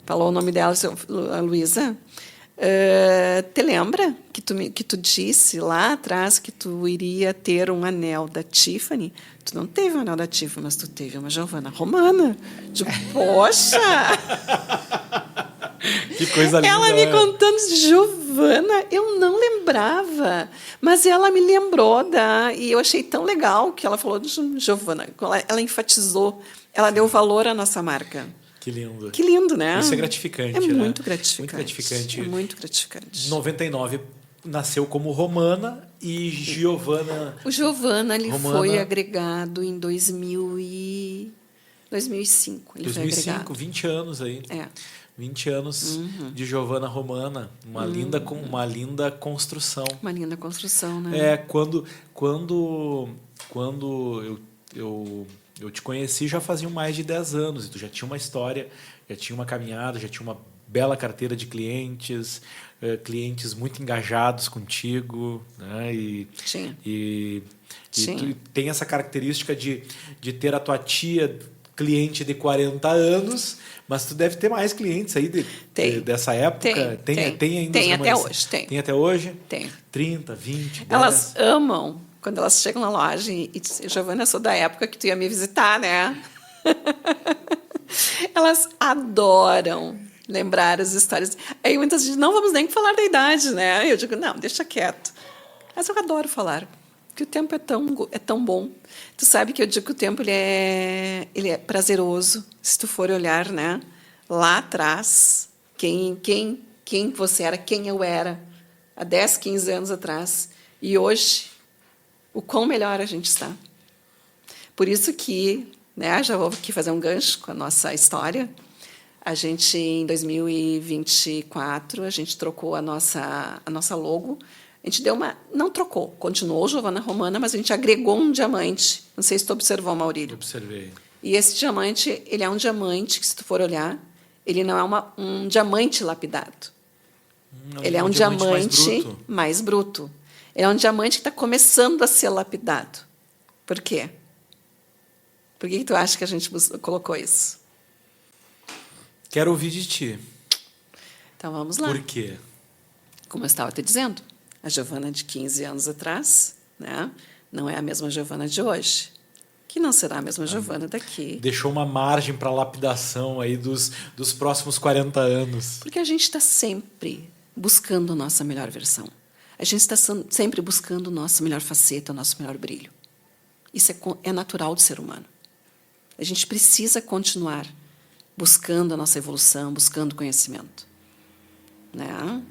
falou o nome dela, a Luísa, te lembra que tu disse lá atrás que tu iria ter um anel da Tiffany? Tu não teve um anel da Tiffany, mas tu teve uma Giovana Romana. Digo, poxa! Que coisa linda. Ela me contando, Giovana, eu não lembrava, mas ela me lembrou e eu achei tão legal que ela falou de Giovana. Ela enfatizou, ela deu valor à nossa marca. Que lindo. Que lindo, né? Isso é gratificante. É né? muito gratificante. Muito gratificante. É muito gratificante. 99 nasceu como Romana e Giovana. O Giovana ele Romana, foi agregado em 2005. Ele 2005, foi agregado. 20 anos aí. 20 anos de Giovana Romana. Uma linda construção. Uma linda construção, né? Quando eu te conheci, já faziam mais de 10 anos, e tu já tinha uma história, já tinha uma caminhada, já tinha uma bela carteira de clientes, clientes muito engajados contigo, né? Tinha. E tu tem essa característica de ter a tua tia cliente de 40 anos, mas tu deve ter mais clientes aí dessa época. Tem ainda? Tem até hoje. Tem até hoje? Tem. 30, 20, 10? Elas amam quando elas chegam na loja e dizem, Giovana, eu sou da época que tu ia me visitar, né? Elas adoram lembrar as histórias. Aí muitas vezes, não vamos nem falar da idade, né? Eu digo, não, deixa quieto. Mas eu adoro falar, porque o tempo é tão bom. Tu sabe que eu digo que o tempo ele é prazeroso. Se tu for olhar, né, lá atrás, quem você era, quem eu era, há 10, 15 anos atrás. E hoje, o quão melhor a gente está. Por isso que, né, já vou aqui fazer um gancho com a nossa história. A gente, em 2024, a gente trocou a nossa logo. A gente não trocou, continuou Giovana Romana, mas a gente agregou um diamante. Não sei se tu observou, Maurílio. Observei. E esse diamante, ele é um diamante que, se tu for olhar, ele não é um diamante lapidado. Ele é um diamante mais bruto. É um diamante que está começando a ser lapidado. Por quê? Por que tu acha que a gente colocou isso? Quero ouvir de ti. Então vamos lá. Por quê? Como eu estava te dizendo, a Giovana de 15 anos atrás, né, não é a mesma Giovana de hoje, que não será a mesma Giovana daqui. Deixou uma margem para lapidação aí dos próximos 40 anos. Porque a gente está sempre buscando a nossa melhor versão. A gente está sempre buscando a nossa melhor faceta, o nosso melhor brilho. Isso é natural do ser humano. A gente precisa continuar buscando a nossa evolução, buscando conhecimento. Né?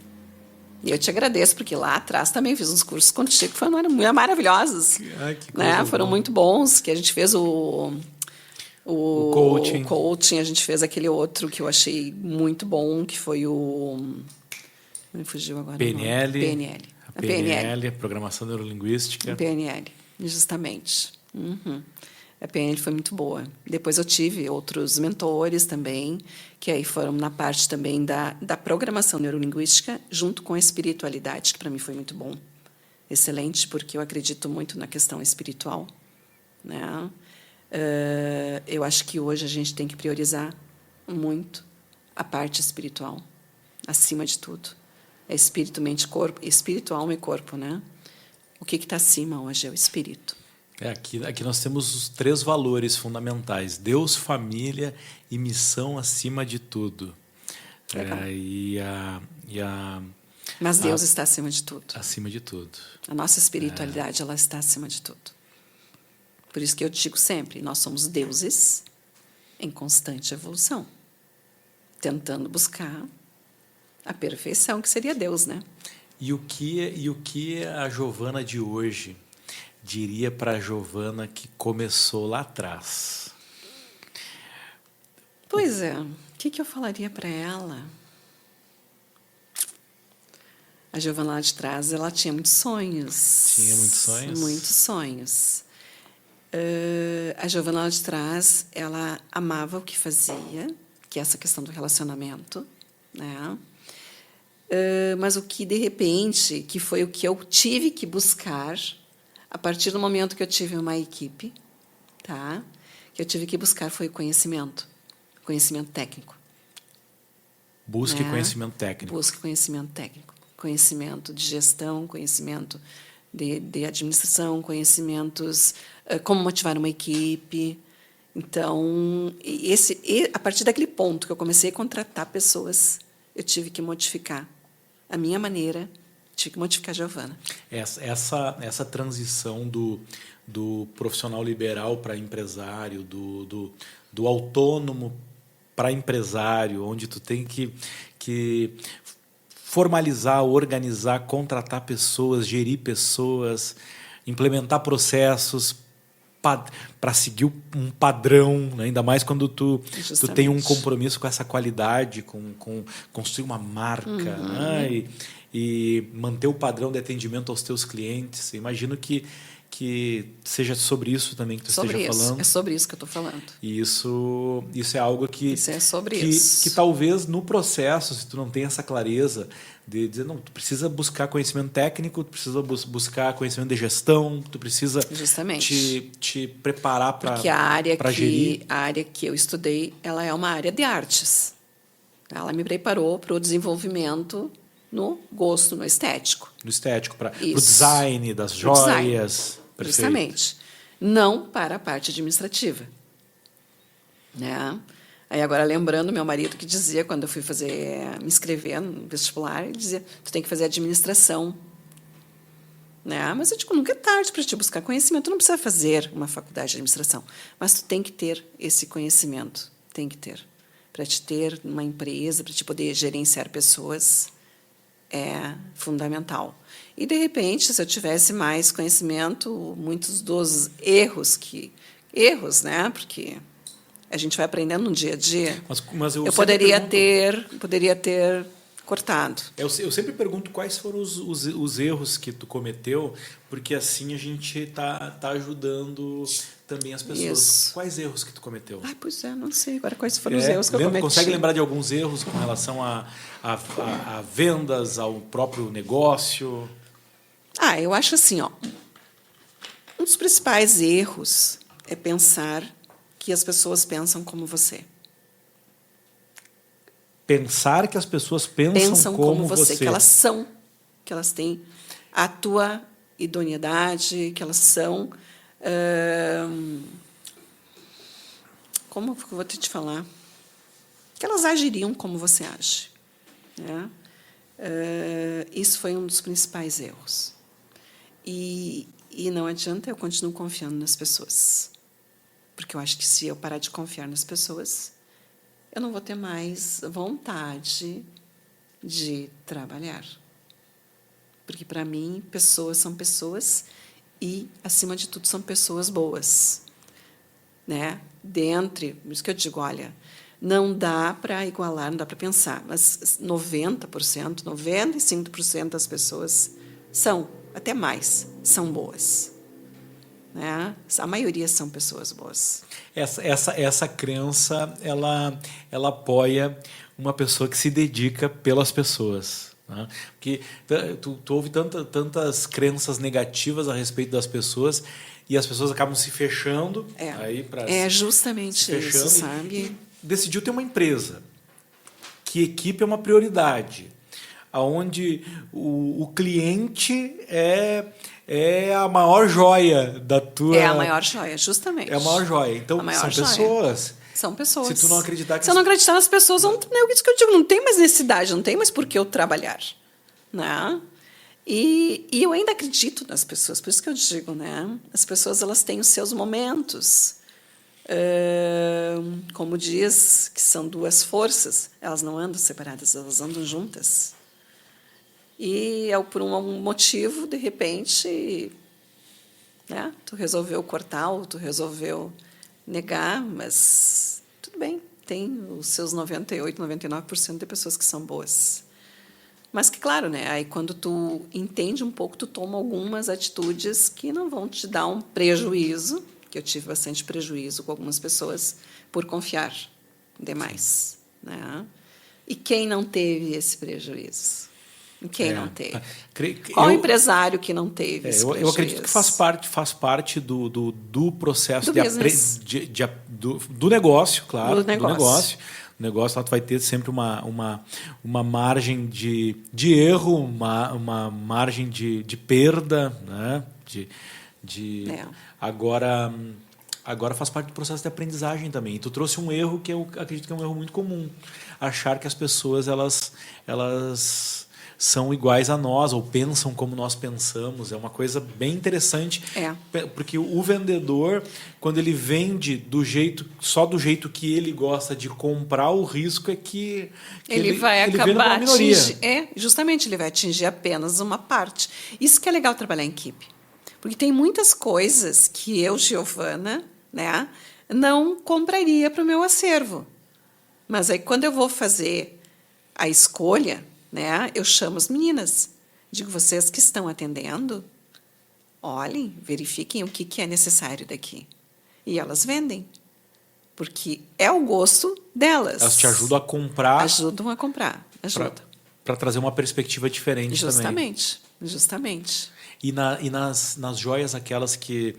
E eu te agradeço, porque lá atrás também fiz uns cursos contigo que foram maravilhosos. Ai, que né? coisa Foram boa. muito bons, que a gente fez o coaching, a gente fez aquele outro que eu achei muito bom, que foi o... Me fugiu agora. PNL. PNL. A PNL, Programação Neurolinguística. PNL, justamente. Uhum. A PNL foi muito boa. Depois eu tive outros mentores também, que aí foram na parte também da programação neurolinguística, junto com a espiritualidade, que para mim foi muito bom. Excelente, porque eu acredito muito na questão espiritual. Né? Eu acho que hoje a gente tem que priorizar muito a parte espiritual, acima de tudo. É espírito, mente, corpo, espírito, alma e corpo, né? O que está acima hoje é o espírito. Aqui nós temos os 3 valores fundamentais: Deus, família e missão acima de tudo. Mas Deus está acima de tudo. Acima de tudo. A nossa espiritualidade ela está acima de tudo. Por isso que eu digo sempre, nós somos deuses em constante evolução, tentando buscar a perfeição que seria Deus, né? E o que a Giovana de hoje diria para a Giovana que começou lá atrás? Pois é, o que eu falaria para ela? A Giovana lá de trás, ela tinha muitos sonhos. Tinha muitos sonhos? Muitos sonhos. A Giovana lá de trás, ela amava o que fazia, que é essa questão do relacionamento, né? Mas o que, de repente, que foi o que eu tive que buscar, a partir do momento que eu tive uma equipe, tá? Que eu tive que buscar foi o conhecimento técnico. Busque conhecimento técnico. Busque conhecimento técnico. Conhecimento de gestão, conhecimento de administração, conhecimentos, como motivar uma equipe. Então, a partir daquele ponto que eu comecei a contratar pessoas, eu tive que modificar a minha maneira, tive que modificar a Giovana. Essa transição do profissional liberal para empresário, do autônomo para empresário, onde tu tem que formalizar, organizar, contratar pessoas, gerir pessoas, implementar processos para seguir um padrão, né? Ainda mais quando tu tem um compromisso com essa qualidade, com construir uma marca, né? E manter o padrão de atendimento aos teus clientes. Imagino que seja sobre isso também que tu esteja falando. É sobre isso que eu estou falando. E isso é algo que... Isso é sobre isso. Que talvez no processo, se tu não tem essa clareza de dizer, não, tu precisa buscar conhecimento técnico, tu precisa buscar conhecimento de gestão, tu precisa te preparar para gerir. Porque a área que eu estudei, ela é uma área de artes. Ela me preparou para o desenvolvimento no gosto, no estético. No estético, para o design das joias. Justamente. Não para a parte administrativa. Né? Aí agora, lembrando, meu marido que dizia, quando eu fui me inscrever no vestibular, ele dizia, tu tem que fazer administração. Né? Mas eu digo, nunca é tarde para te buscar conhecimento. Tu não precisa fazer uma faculdade de administração, mas tu tem que ter esse conhecimento. Tem que ter. Para te ter uma empresa, para te poder gerenciar pessoas, é fundamental. E, de repente, se eu tivesse mais conhecimento, muitos dos erros, né? Porque a gente vai aprendendo no dia a dia, mas eu poderia ter cortado. Eu sempre pergunto quais foram os erros que tu cometeu, porque assim a gente tá ajudando também as pessoas. Isso. Quais erros que tu cometeu? Pois é, não sei. Agora, quais foram os erros que eu cometi? Consegue lembrar de alguns erros com relação a vendas, ao próprio negócio? Eu acho assim, ó, um dos principais erros é pensar que as pessoas pensam como você. Pensar que as pessoas pensam como você. Que elas são, que elas têm a tua idoneidade, que elas são... como que eu vou te falar? Que elas agiriam como você age. Né? Isso foi um dos principais erros. E não adianta, eu continuo confiando nas pessoas. Porque eu acho que se eu parar de confiar nas pessoas, eu não vou ter mais vontade de trabalhar. Porque, para mim, pessoas são pessoas e, acima de tudo, são pessoas boas. Né? Por isso que eu digo, olha, não dá para igualar, não dá para pensar, mas 90%, 95% das pessoas são, até mais, são boas. Né? A maioria são pessoas boas. Essa crença, ela apoia uma pessoa que se dedica pelas pessoas. Né? Porque tu ouve tantas crenças negativas a respeito das pessoas e as pessoas acabam se fechando. Justamente isso, sabe? E decidiu ter uma empresa, que equipe é uma prioridade, onde o cliente é a maior joia da tua... É a maior joia, justamente. É a maior joia. Então, são pessoas. São pessoas. Se tu não acreditar... Se eu não acreditar nas pessoas, é isso que eu digo, não tem mais necessidade, não tem mais por que eu trabalhar. Né? E eu ainda acredito nas pessoas, por isso que eu digo, né? As pessoas, elas têm os seus momentos. Como diz, que são duas forças, elas não andam separadas, elas andam juntas. E por um motivo, de repente, né, tu resolveu cortar ou tu resolveu negar, mas tudo bem, tem os seus 98%, 99% de pessoas que são boas. Mas que, claro, né, aí quando tu entende um pouco, tu toma algumas atitudes que não vão te dar um prejuízo, que eu tive bastante prejuízo com algumas pessoas por confiar demais. Né? E quem não teve esse prejuízo? Quem não teve? Qual empresário que não teve esse prejuízo? Eu acredito que faz parte do processo do negócio, claro. Do negócio. O negócio lá tu vai ter sempre uma margem de erro, uma margem de perda, né? Agora faz parte do processo de aprendizagem também. E tu trouxe um erro que eu acredito que é um erro muito comum. Achar que as pessoas elas são iguais a nós ou pensam como nós pensamos. É uma coisa bem interessante. Porque o vendedor, quando ele vende só do jeito que ele gosta de comprar, o risco é que ele vai acabar atingir. Justamente, ele vai atingir apenas uma parte. Isso que é legal trabalhar em equipe. Porque tem muitas coisas que eu, Giovana, né, não compraria para o meu acervo. Mas aí, quando eu vou fazer a escolha, né, eu chamo as meninas. Digo, vocês que estão atendendo, olhem, verifiquem o que é necessário daqui. E elas vendem. Porque é o gosto delas. Elas te ajudam a comprar. Ajudam a comprar. Para trazer uma perspectiva diferente também. Justamente. E nas joias, aquelas que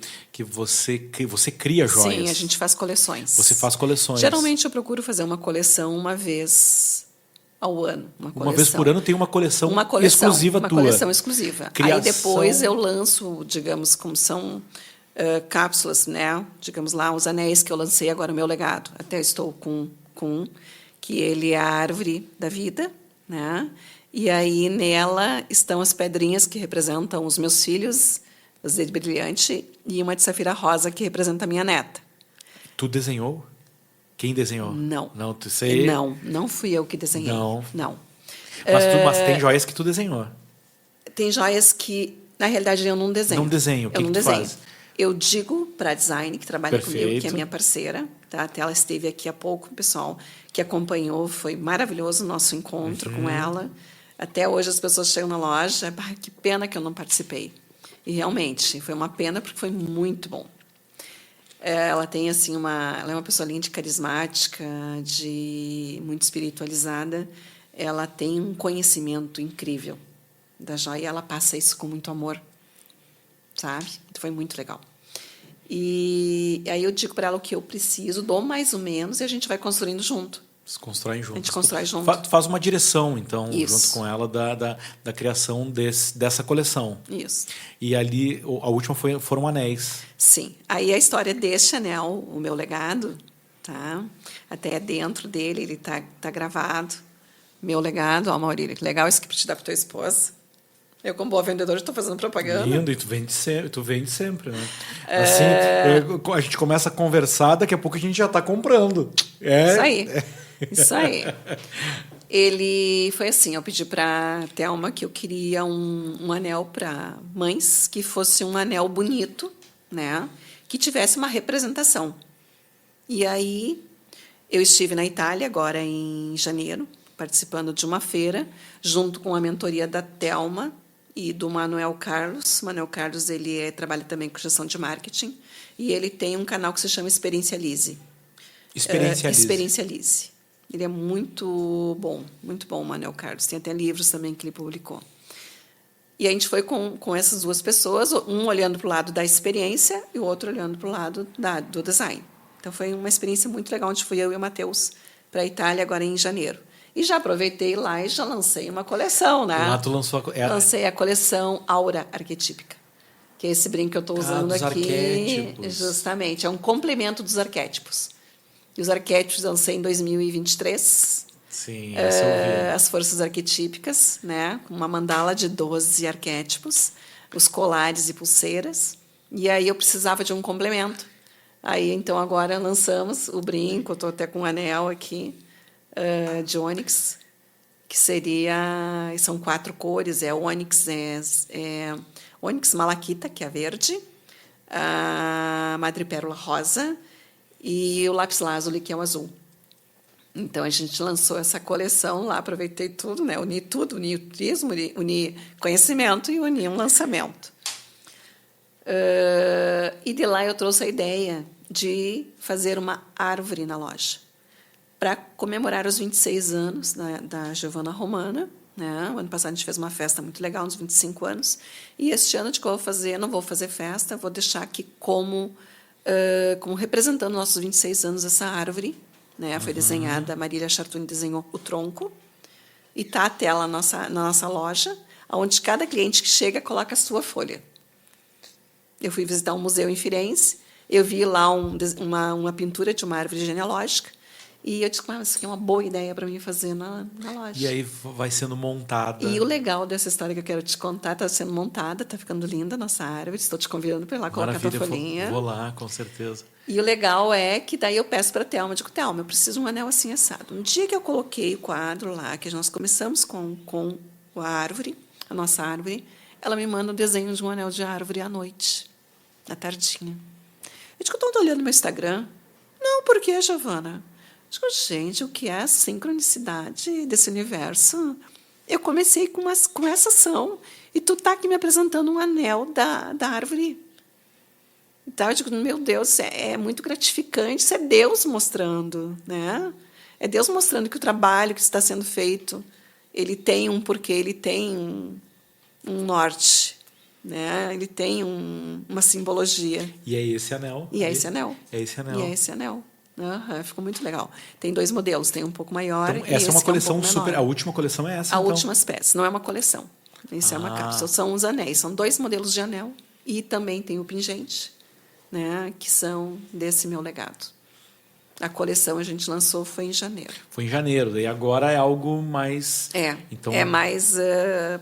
você cria joias? Sim, a gente faz coleções. Você faz coleções. Geralmente eu procuro fazer uma coleção uma vez ao ano. Uma vez por ano tem uma coleção exclusiva tua. Uma coleção exclusiva. Aí depois eu lanço, digamos, como são cápsulas, né? Digamos lá, os anéis que eu lancei agora, o meu legado. Até estou com um, que ele é a árvore da vida, né? E aí, nela, estão as pedrinhas que representam os meus filhos, azeite brilhante, e uma de safira rosa, que representa a minha neta. Tu desenhou? Quem desenhou? Não. Não fui eu que desenhei. Não. Mas tem joias que tu desenhou. Tem joias que, na realidade, eu não desenho. Não desenho. O que tu faz? Eu digo para a design, que trabalha Perfeito. comigo, que é minha parceira, tá? Até ela esteve aqui há pouco, pessoal, que acompanhou, foi maravilhoso o nosso encontro com ela. Até hoje as pessoas chegam na loja, que pena que eu não participei. E realmente, foi uma pena porque foi muito bom. Ela tem assim ela é uma pessoa linda, carismática, muito espiritualizada. Ela tem um conhecimento incrível da joia e ela passa isso com muito amor sabe? Foi muito legal. E aí eu digo para ela o que eu preciso, dou mais ou menos, e a gente vai construindo junto. Vocês constroem juntos. A gente constrói junto. Tu faz uma direção, então, Isso. junto com ela, da criação dessa coleção. Isso. E ali, a última foram anéis. Sim. Aí a história deste anel, o meu legado, tá? Até dentro dele, ele tá gravado. Meu legado, ó, Maurílio, que legal isso que te dá para tua esposa. Eu, como boa vendedora, estou fazendo propaganda. Lindo, e tu vende sempre, né? Assim, a gente começa a conversar, daqui a pouco a gente já está comprando. Isso aí. Isso aí. Ele foi assim, eu pedi para a Thelma que eu queria um anel para mães, que fosse um anel bonito, né? Que tivesse uma representação. E aí, eu estive na Itália agora em janeiro, participando de uma feira, junto com a mentoria da Thelma e do Manuel Carlos. Manuel Carlos, ele trabalha também com gestão de marketing, e ele tem um canal que se chama Experiencialize. Experiencialize. Ele é muito bom, o Manuel Carlos. Tem até livros também que ele publicou. E a gente foi com essas duas pessoas, um olhando para o lado da experiência e o outro olhando para o lado do design. Então, foi uma experiência muito legal, onde fui eu e o Matheus para a Itália agora em janeiro. E já aproveitei lá e já lancei uma coleção, né? Lá tu lançou Lancei a coleção Aura Arquetípica, que é esse brinco que eu estou usando dos aqui. Arquétipos. Justamente, é um complemento dos arquétipos. E os arquétipos eu lancei em 2023. Sim, essa eu vi. As forças arquetípicas, né? Com uma mandala de 12 arquétipos, os colares e pulseiras. E aí eu precisava de um complemento. Aí, então, agora lançamos o brinco, eu estou até com um anel aqui, de ônix, que são 4 cores, ônix, ônix malaquita, que é verde, a madrepérola rosa e o lápis lazuli, que é o azul. Então, a gente lançou essa coleção lá, aproveitei tudo, né? Uni tudo, uni o turismo, uni conhecimento e uni um lançamento. E de lá eu trouxe a ideia de fazer uma árvore na loja para comemorar os 26 anos da Giovanna Romana, né? O ano passado a gente fez uma festa muito legal, uns 25 anos, e este ano que eu vou fazer, não vou fazer festa, vou deixar aqui como representando nossos 26 anos essa árvore, né? Foi desenhada, a Marília Chartuni desenhou o tronco, e está até lá na nossa loja, onde cada cliente que chega coloca a sua folha. Eu fui visitar um museu em Firenze, eu vi lá uma pintura de uma árvore genealógica, e eu disse, isso aqui é uma boa ideia para mim fazer na loja. E aí vai sendo montada. E o legal dessa história que eu quero te contar, está sendo montada, está ficando linda a nossa árvore, estou te convidando para ir lá colocar a tua folhinha. Vou lá, com certeza. E o legal é que daí eu peço para a Thelma, digo, Thelma, eu preciso de um anel assim assado. Um dia que eu coloquei o quadro lá, que nós começamos com a árvore, a nossa árvore, ela me manda um desenho de um anel de árvore à noite, à tardinha. Eu digo, eu estou olhando meu Instagram. Não, por quê, Giovana? Eu digo, gente, o que é a sincronicidade desse universo? Eu comecei com essa ação e tu está aqui me apresentando um anel da árvore. Então, eu digo, meu Deus, é muito gratificante, isso é Deus mostrando, né? É Deus mostrando que o trabalho que está sendo feito, ele tem um porquê, ele tem um norte, né? Ele tem uma simbologia. E é esse anel. E é esse anel. É esse anel. E é esse anel. Ficou muito legal. Tem 2 modelos, tem um pouco maior então, e essa é uma coleção um super. A última coleção é essa. A última espécie, não é uma coleção. Isso é uma cápsula. São os anéis, são 2 modelos de anel. E também tem o pingente, né, que são desse meu legado. A coleção a gente lançou foi em janeiro. Foi em janeiro, e agora é algo mais. Então, é mais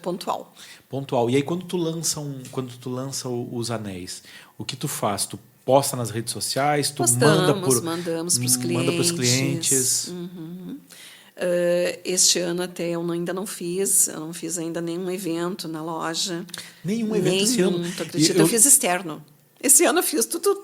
pontual. Pontual. E aí quando tu lança os anéis, o que tu faz? Tu posta nas redes sociais, tu mandamos para os clientes. Manda para os clientes. Uhum. Este ano até eu ainda não fiz ainda nenhum evento na loja. Nenhum evento esse ano? Tu acredita? Eu fiz externo. Esse ano eu fiz tudo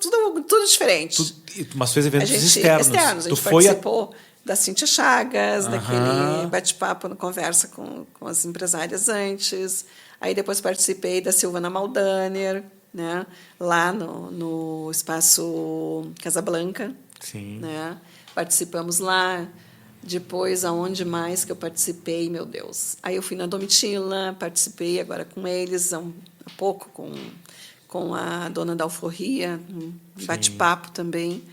diferente. Mas fez eventos externos. A gente participou da Cíntia Chagas, daquele bate-papo, conversa com as empresárias antes. Aí depois participei da Silvana Maldaner, né? Lá no Espaço Casablanca. Sim. Né? Participamos lá. Depois, aonde mais que eu participei, meu Deus. Aí eu fui na Domitila, participei agora com eles há pouco, com com a dona da alforria, um Sim. bate-papo também.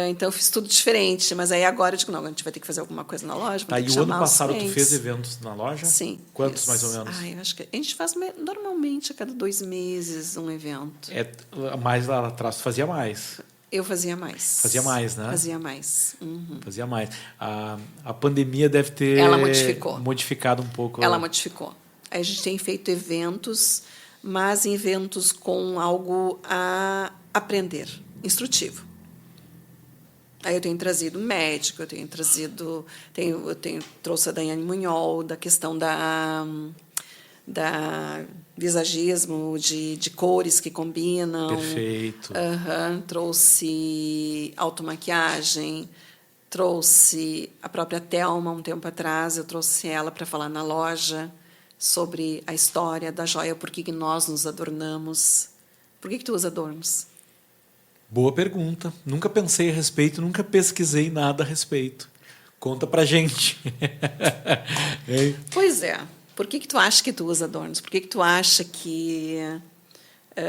Então, eu fiz tudo diferente. Mas aí agora eu digo, não, a gente vai ter que fazer alguma coisa na loja. Tá, Ter que e o ano chamar os passado tu clientes. fez eventos na loja? Sim. Quantos, isso. mais ou menos? Eu acho que a gente faz normalmente a cada 2 meses um evento. Mais lá atrás tu fazia mais. Eu fazia mais. Fazia mais, né? Fazia mais. Uhum. Fazia mais. A pandemia deve ter Ela modificou. modificado um pouco. Ela modificou. Aí a gente tem feito eventos, mas eventos com algo a aprender, instrutivo. Aí eu tenho trazido médico, eu tenho trazido... trouxe a Daiane Munhol, da questão da visagismo, de cores que combinam. Perfeito. Trouxe automaquiagem, trouxe a própria Thelma, um tempo atrás, eu trouxe ela para falar na loja sobre a história da joia, por que nós nos adornamos. Por que tu usa adornos? Boa pergunta. Nunca pensei a respeito, nunca pesquisei nada a respeito. Conta pra gente. Hein? Pois é. Por que tu acha que tu usa adornos? Por que tu acha que,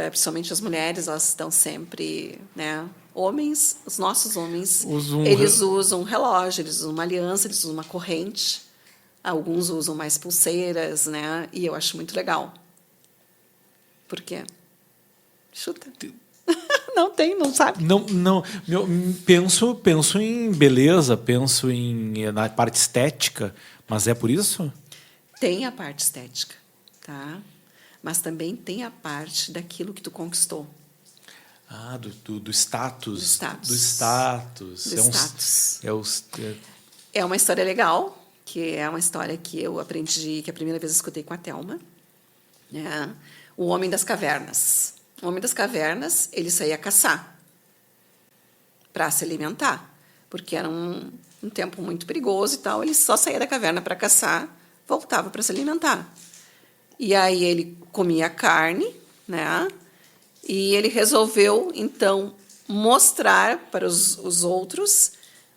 principalmente as mulheres, elas estão sempre, né? Homens, os nossos homens, eles usam um relógio, eles usam uma aliança, eles usam uma corrente. Alguns usam mais pulseiras, né? E eu acho muito legal. Por quê? Chuta. Não sabe? Não. Penso em beleza, penso na parte estética, mas é por isso? Tem a parte estética, tá? Mas também tem a parte daquilo que tu conquistou. Do status. Do status. Do status. Do status. É uma história legal, que é uma história que eu aprendi, que a primeira vez eu escutei com a Thelma. Né? O Homem das Cavernas. O Homem das Cavernas, ele saía caçar para se alimentar, porque era um tempo muito perigoso e tal. Ele só saía da caverna para caçar, voltava para se alimentar. E aí ele comia carne, né? E ele resolveu, então, mostrar para os outros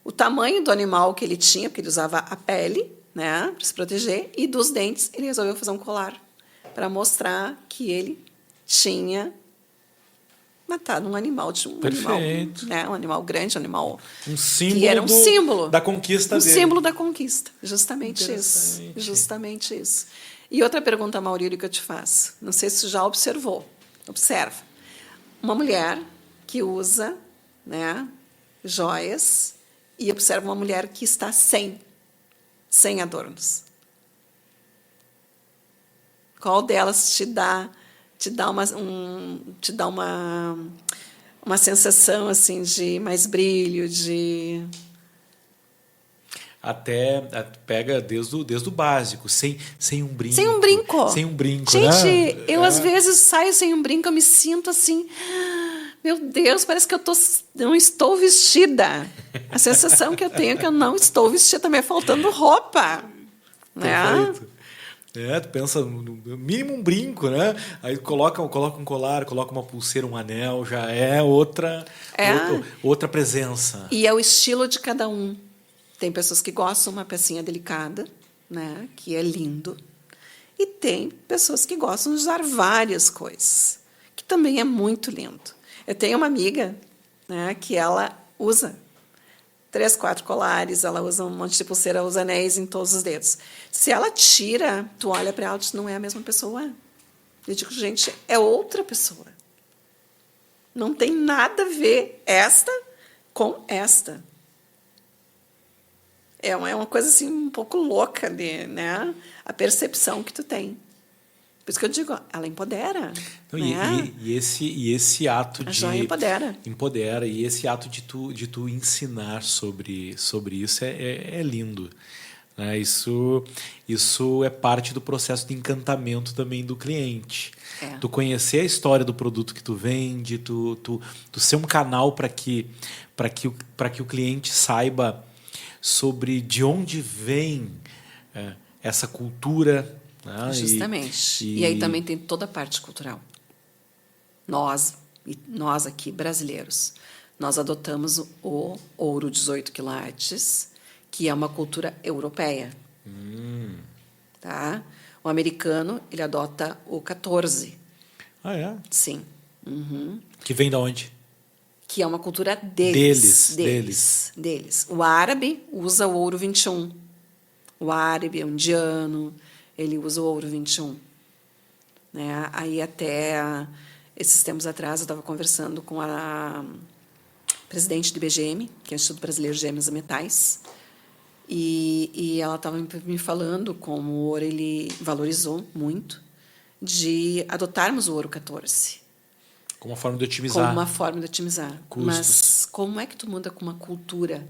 o tamanho do animal que ele tinha, porque ele usava a pele, né, para se proteger, e dos dentes ele resolveu fazer um colar para mostrar que ele tinha matado um animal, Perfeito. Um animal grande, um animal símbolo que era um símbolo da conquista dele. Um símbolo da conquista, justamente isso. E outra pergunta, Maurílio, que eu te faço. Não sei se você já observou. Observa. Uma mulher que usa, né, joias e observa uma mulher que está sem adornos. Qual delas te dá uma sensação assim de mais brilho, de até pega desde o básico, sem um brinco. Sem um brinco. Sem um brinco, gente, né? eu às vezes saio sem um brinco, eu me sinto assim, meu Deus, parece que eu não estou vestida. A sensação que eu tenho é que eu não estou vestida, tá me faltando roupa. Perfeito. Né? Tu pensa, no mínimo um brinco, né? Aí coloca um colar, coloca uma pulseira, um anel, já é outra presença. E é o estilo de cada um. Tem pessoas que gostam de uma pecinha delicada, né? Que é lindo. E tem pessoas que gostam de usar várias coisas, que também é muito lindo. Eu tenho uma amiga, né, que ela usa 3, 4 colares, ela usa um monte de pulseira, usa anéis em todos os dedos. Se ela tira, tu olha para ela e diz, não é a mesma pessoa. Eu digo, gente, é outra pessoa. Não tem nada a ver esta com esta. É uma coisa assim um pouco louca, né? A percepção que tu tem. Por isso que eu digo, ela empodera. Então, né? e esse ato a joia empodera. Empodera. E esse ato de tu ensinar sobre isso é lindo. Né? Isso é parte do processo de encantamento também do cliente. Tu conhecer a história do produto que tu vende, tu ser um canal para que o cliente saiba sobre de onde vem essa cultura. Justamente. E aí também tem toda a parte cultural. Nós aqui, brasileiros, nós adotamos o ouro 18 quilates, que é uma cultura europeia. Tá? O americano, ele adota o 14. Ah, é? Sim. Que vem da onde? Que é uma cultura deles. Deles. O árabe usa o ouro 21. O árabe é um indiano, ele usa o ouro 21. Né? Aí até esses tempos atrás eu estava conversando com a presidente do IBGM, que é o Instituto Brasileiro de Gêmeos e Metais, e ela estava me falando como o ouro ele valorizou muito de adotarmos o ouro 14. Como uma forma de otimizar. Como uma forma de otimizar. Custos. Mas como é que tu muda com uma cultura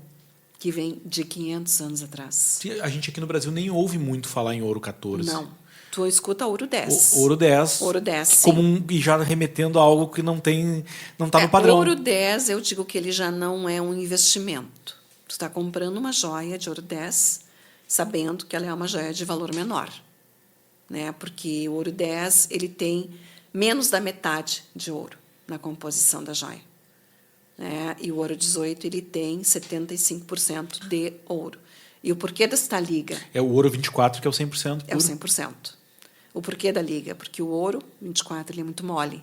que vem de 500 anos atrás? A gente aqui no Brasil nem ouve muito falar em ouro 14. Não. Tu escuta ouro 10. Ouro 10. Ouro 10, sim. Como e já remetendo a algo que não está no padrão. O ouro 10, eu digo que ele já não é um investimento. Tu está comprando uma joia de ouro 10, sabendo que ela é uma joia de valor menor. Né? Porque o ouro 10 ele tem menos da metade de ouro na composição da joia. Né? E o ouro 18 ele tem 75% de ouro. E o porquê desta liga? É o ouro 24 que é o 100%. Puro. É o 100%. O porquê da liga? Porque o ouro 24 ele é muito mole,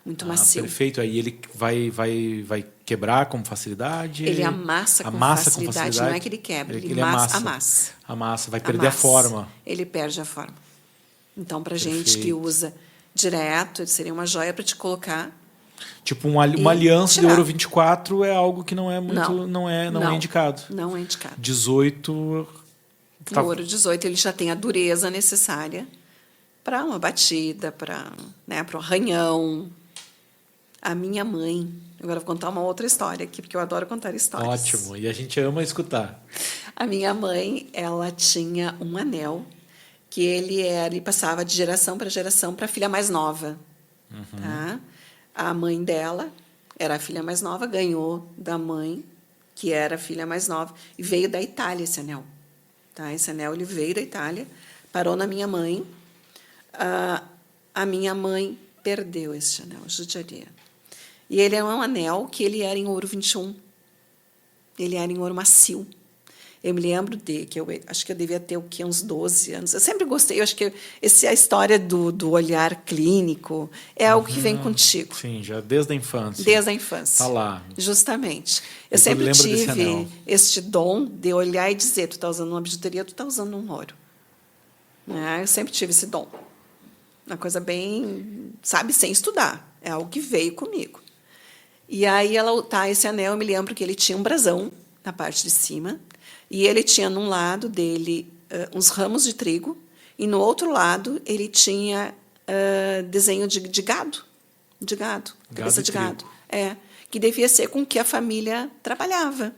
muito macio. Perfeito. Aí ele vai quebrar com facilidade. Ele amassa com facilidade. Não é que ele quebra, ele amassa. Amassa, vai perder a forma. Ele perde a forma. Então, para gente que usa direto, seria uma joia para te colocar. Tipo uma aliança de ouro 24 é algo que não é muito, não é indicado. Não é indicado. 18 O ouro 18 ele já tem a dureza necessária para uma batida, para um arranhão. A minha mãe, agora vou contar uma outra história aqui, porque eu adoro contar histórias. Ótimo, e a gente ama escutar. A minha mãe, ela tinha um anel que ele passava de geração para geração para a filha mais nova. Tá? A mãe dela era a filha mais nova, ganhou da mãe, que era a filha mais nova, e veio da Itália esse anel. Tá? Esse anel ele veio da Itália, parou na minha mãe. A minha mãe perdeu esse anel, judiaria. E ele é um anel que ele era em ouro 21. Ele era em ouro macio. Eu me lembro que eu acho que eu devia ter uns 12 anos. Eu sempre gostei, eu acho que a história do olhar clínico é algo que vem contigo. Sim, já desde a infância. Desde a infância. Está lá. Justamente. Eu sempre tive este dom de olhar e dizer, tu está usando uma bijuteria, tu está usando um ouro. Eu sempre tive esse dom. Uma coisa bem, sabe, sem estudar. É algo que veio comigo. E aí, esse anel, eu me lembro que ele tinha um brasão na parte de cima, e ele tinha, num lado dele, uns ramos de trigo, e no outro lado ele tinha desenho de gado. De gado, cabeça de gado. Que devia ser com que a família trabalhava.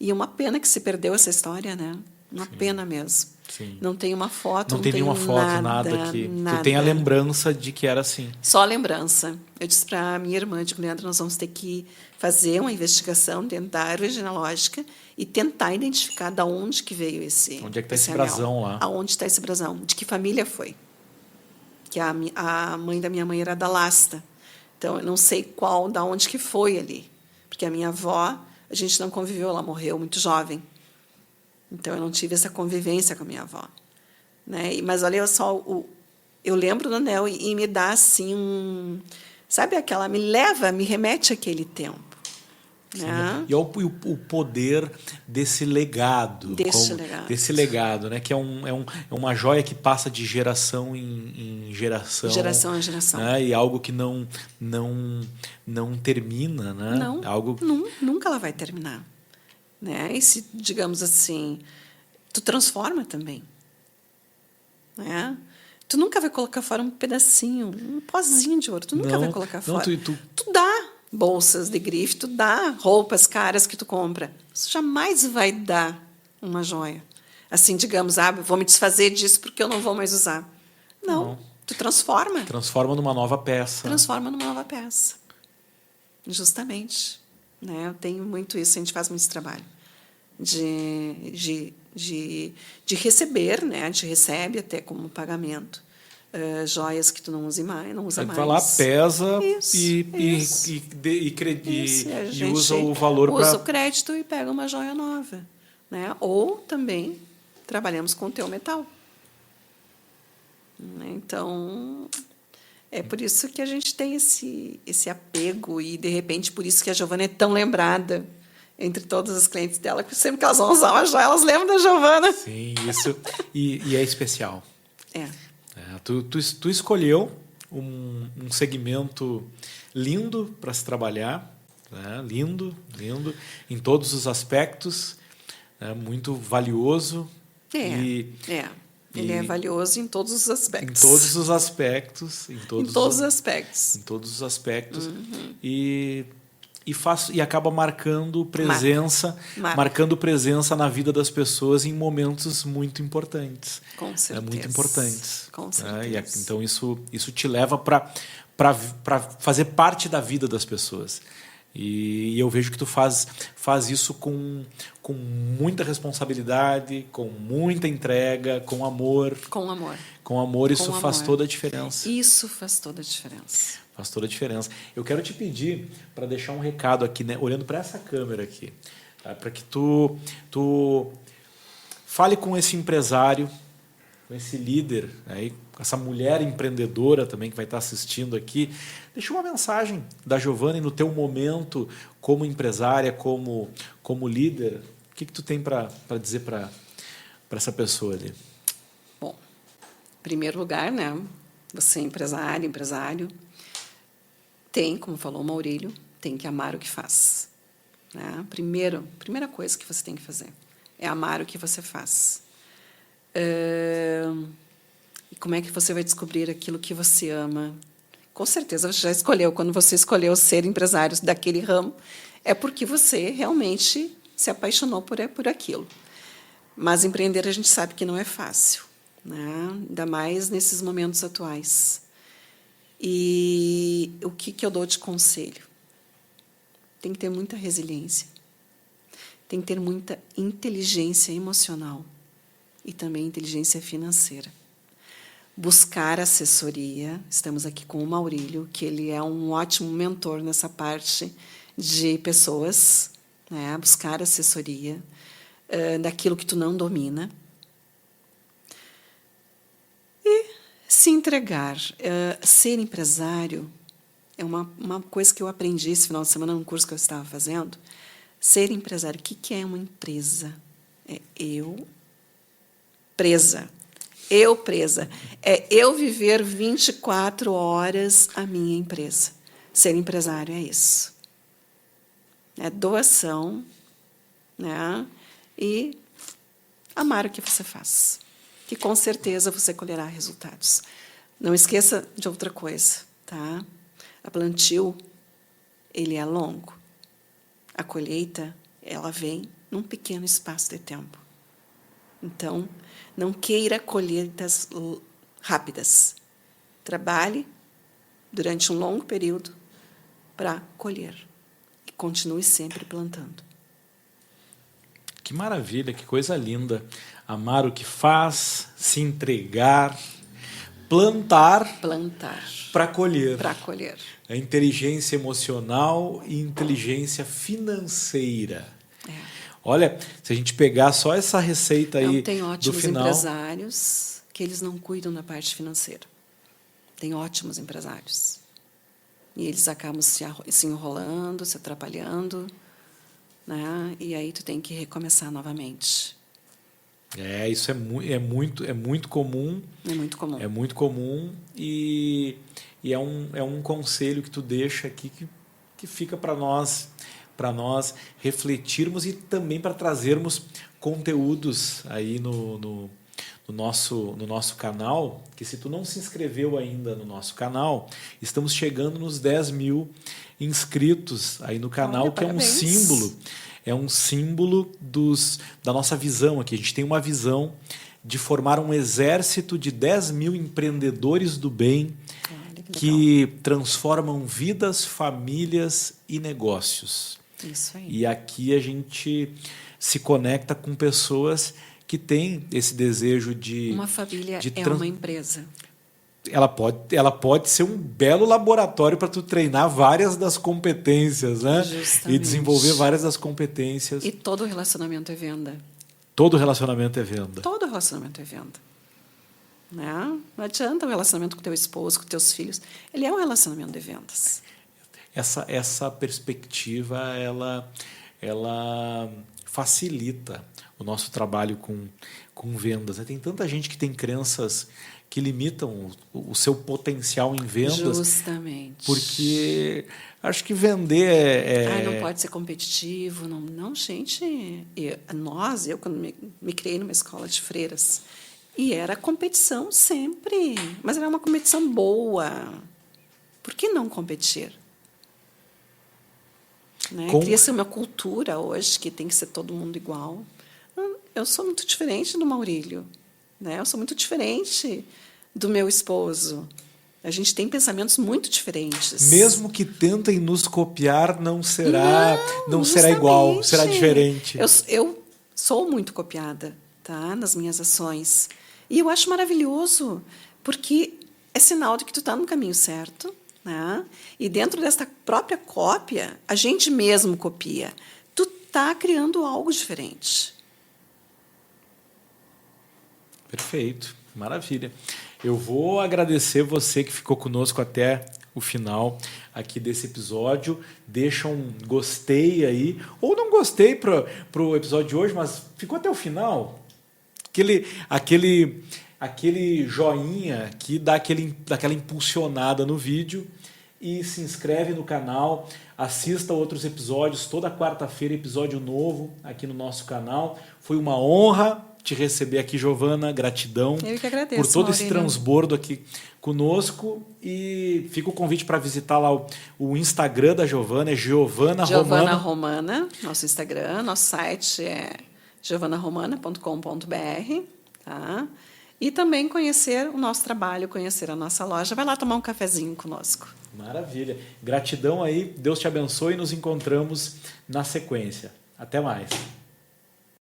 E uma pena que se perdeu essa história, né? Uma pena mesmo. Sim. Não tem uma foto, não tem nenhuma foto, nada que... Tu tem a lembrança de que era assim. Só a lembrança. Eu disse para a minha irmã, digo, Leandro, nós vamos ter que fazer uma investigação dentro da árvore genealógica e tentar identificar de onde que veio esse Onde é que está esse brasão lá? Aonde está esse brasão? De que família foi? Que a mãe da minha mãe era da Lasta. Então, eu não sei da onde que foi ali. Porque a minha avó, a gente não conviveu, ela morreu muito jovem. Então, eu não tive essa convivência com a minha avó. Né? Mas, olha só, eu lembro do anel e me dá, assim, sabe aquela... Me remete àquele tempo. Né? E o poder desse legado. Desse legado, né? Que é uma joia que passa de geração em geração. Geração em geração. Né? E algo que não termina. Né? Não, algo... nunca ela vai terminar. Né? E se, digamos assim, tu transforma também. Né? Tu nunca vai colocar fora um pedacinho, um pozinho de ouro. Tu nunca vai colocar fora. Tu dá bolsas de grife, tu dá roupas caras que tu compra. Isso jamais vai dar uma joia. Assim, digamos, vou me desfazer disso porque eu não vou mais usar. Não. Tu transforma. Transforma numa nova peça. Transforma numa nova peça. Justamente. Né? Eu tenho muito isso, a gente faz muito trabalho de receber, né? A gente recebe até como pagamento joias que tu não usa mais. Vai lá, pesa e usa o valor para... Usa o crédito e pega uma joia nova. Né? Ou também trabalhamos com o teu metal. Então, É por isso que a gente tem esse apego e, de repente, por isso que a Giovana é tão lembrada entre todas as clientes dela, porque sempre que elas vão usar uma joia, elas lembram da Giovana. Sim, isso. E é especial. É. Tu escolheu um segmento lindo para se trabalhar, né? Lindo, em todos os aspectos, né? Muito valioso. Ele é valioso em todos os aspectos. Em todos os aspectos. Em todos os aspectos. Em todos os aspectos. E acaba marcando presença, marcando presença na vida das pessoas em momentos muito importantes. Com certeza. Muito importantes. Com certeza. Então isso te leva para fazer parte da vida das pessoas. E eu vejo que tu faz isso com muita responsabilidade, com muita entrega, com amor. Com amor. Com amor, isso faz toda a diferença. Isso faz toda a diferença. Faz toda a diferença. Eu quero te pedir para deixar um recado aqui, né, olhando para essa câmera aqui, tá? Para que tu fale com esse empresário, com esse líder, aí, com essa mulher empreendedora também que vai estar assistindo aqui. Deixa uma mensagem da Giovana no teu momento como empresária, como líder. O que tu tem para dizer para essa pessoa ali? Bom, em primeiro lugar, né, você empresário, tem, como falou o Maurílio, tem que amar o que faz. Né? Primeira coisa que você tem que fazer é amar o que você faz. E como é que você vai descobrir aquilo que você ama? Com certeza você já escolheu. Quando você escolheu ser empresário daquele ramo, é porque você realmente se apaixonou por aquilo. Mas empreender a gente sabe que não é fácil, né? Ainda mais nesses momentos atuais. E o que eu dou de conselho? Tem que ter muita resiliência. Tem que ter muita inteligência emocional e também inteligência financeira. Buscar assessoria. Estamos aqui com o Maurílio, que ele é um ótimo mentor nessa parte de pessoas, né? Buscar assessoria daquilo que tu não domina. E se entregar. Ser empresário é uma coisa que eu aprendi esse final de semana num curso que eu estava fazendo. Ser empresário, o que é uma empresa? É eu presa. É eu viver 24 horas a minha empresa. Ser empresário é isso. É doação, né? E amar o que você faz. Que com certeza você colherá resultados. Não esqueça de outra coisa, tá? A plantio, ele é longo. A colheita, ela vem num pequeno espaço de tempo. Então, não queira colheitas rápidas. Trabalhe durante um longo período para colher. E continue sempre plantando. Que maravilha, que coisa linda. Amar o que faz, se entregar, plantar para colher. Para colher. A inteligência emocional e inteligência financeira. Olha, se a gente pegar só essa receita aí tem ótimos do final... empresários que eles não cuidam da parte financeira. Tem ótimos empresários. E eles acabam se enrolando, se atrapalhando, né? E aí tu tem que recomeçar novamente. Isso é muito comum. É muito comum. É muito comum e é um conselho que tu deixa aqui que fica para nós refletirmos e também para trazermos conteúdos aí no nosso canal, que se tu não se inscreveu ainda no nosso canal, estamos chegando nos 10 mil inscritos aí no canal. Olha, que parabéns. É um símbolo da nossa visão aqui. A gente tem uma visão de formar um exército de 10 mil empreendedores do bem que transformam vidas, famílias e negócios. Isso aí. E aqui a gente se conecta com pessoas que têm esse desejo de... Uma família uma empresa. Ela pode ser um belo laboratório para tu treinar várias das competências, né? Justamente. E desenvolver várias das competências. E todo relacionamento é venda. Todo relacionamento é venda. Todo relacionamento é venda. né? Não adianta o relacionamento com teu esposo, com teus filhos. Ele é um relacionamento de vendas. Essa perspectiva, ela facilita o nosso trabalho com vendas. Tem tanta gente que tem crenças que limitam o seu potencial em vendas. Justamente. Porque acho que vender não pode ser competitivo. Não, gente. Eu quando me criei numa escola de freiras, e era competição sempre. Mas era uma competição boa. Por que não competir? Né? Cria-se uma cultura hoje que tem que ser todo mundo igual. Eu sou muito diferente do Maurílio, né? Eu sou muito diferente do meu esposo. A gente tem pensamentos muito diferentes. Mesmo que tentem nos copiar, não será igual, será diferente. Eu sou muito copiada, tá? Nas minhas ações. E eu acho maravilhoso, porque é sinal de que tu está no caminho certo. Né? E dentro dessa própria cópia, a gente mesmo copia. Tu está criando algo diferente. Perfeito, maravilha. Eu vou agradecer você que ficou conosco até o final aqui desse episódio. Deixa um gostei aí, ou não gostei para o episódio de hoje, mas ficou até o final. Aquele joinha que dá aquela impulsionada no vídeo, e se inscreve no canal, assista outros episódios, toda quarta-feira episódio novo aqui no nosso canal. Foi uma honra te receber aqui, Giovana, gratidão. Eu que agradeço, por todo Maurílio. esse transbordo aqui conosco, e fica o convite para visitar lá o Instagram da Giovana, é Giovana Romana, nosso Instagram, nosso site é giovanaromana.com.br, tá? E também conhecer o nosso trabalho, conhecer a nossa loja. Vai lá tomar um cafezinho conosco. Maravilha. Gratidão aí, Deus te abençoe e nos encontramos na sequência. Até mais.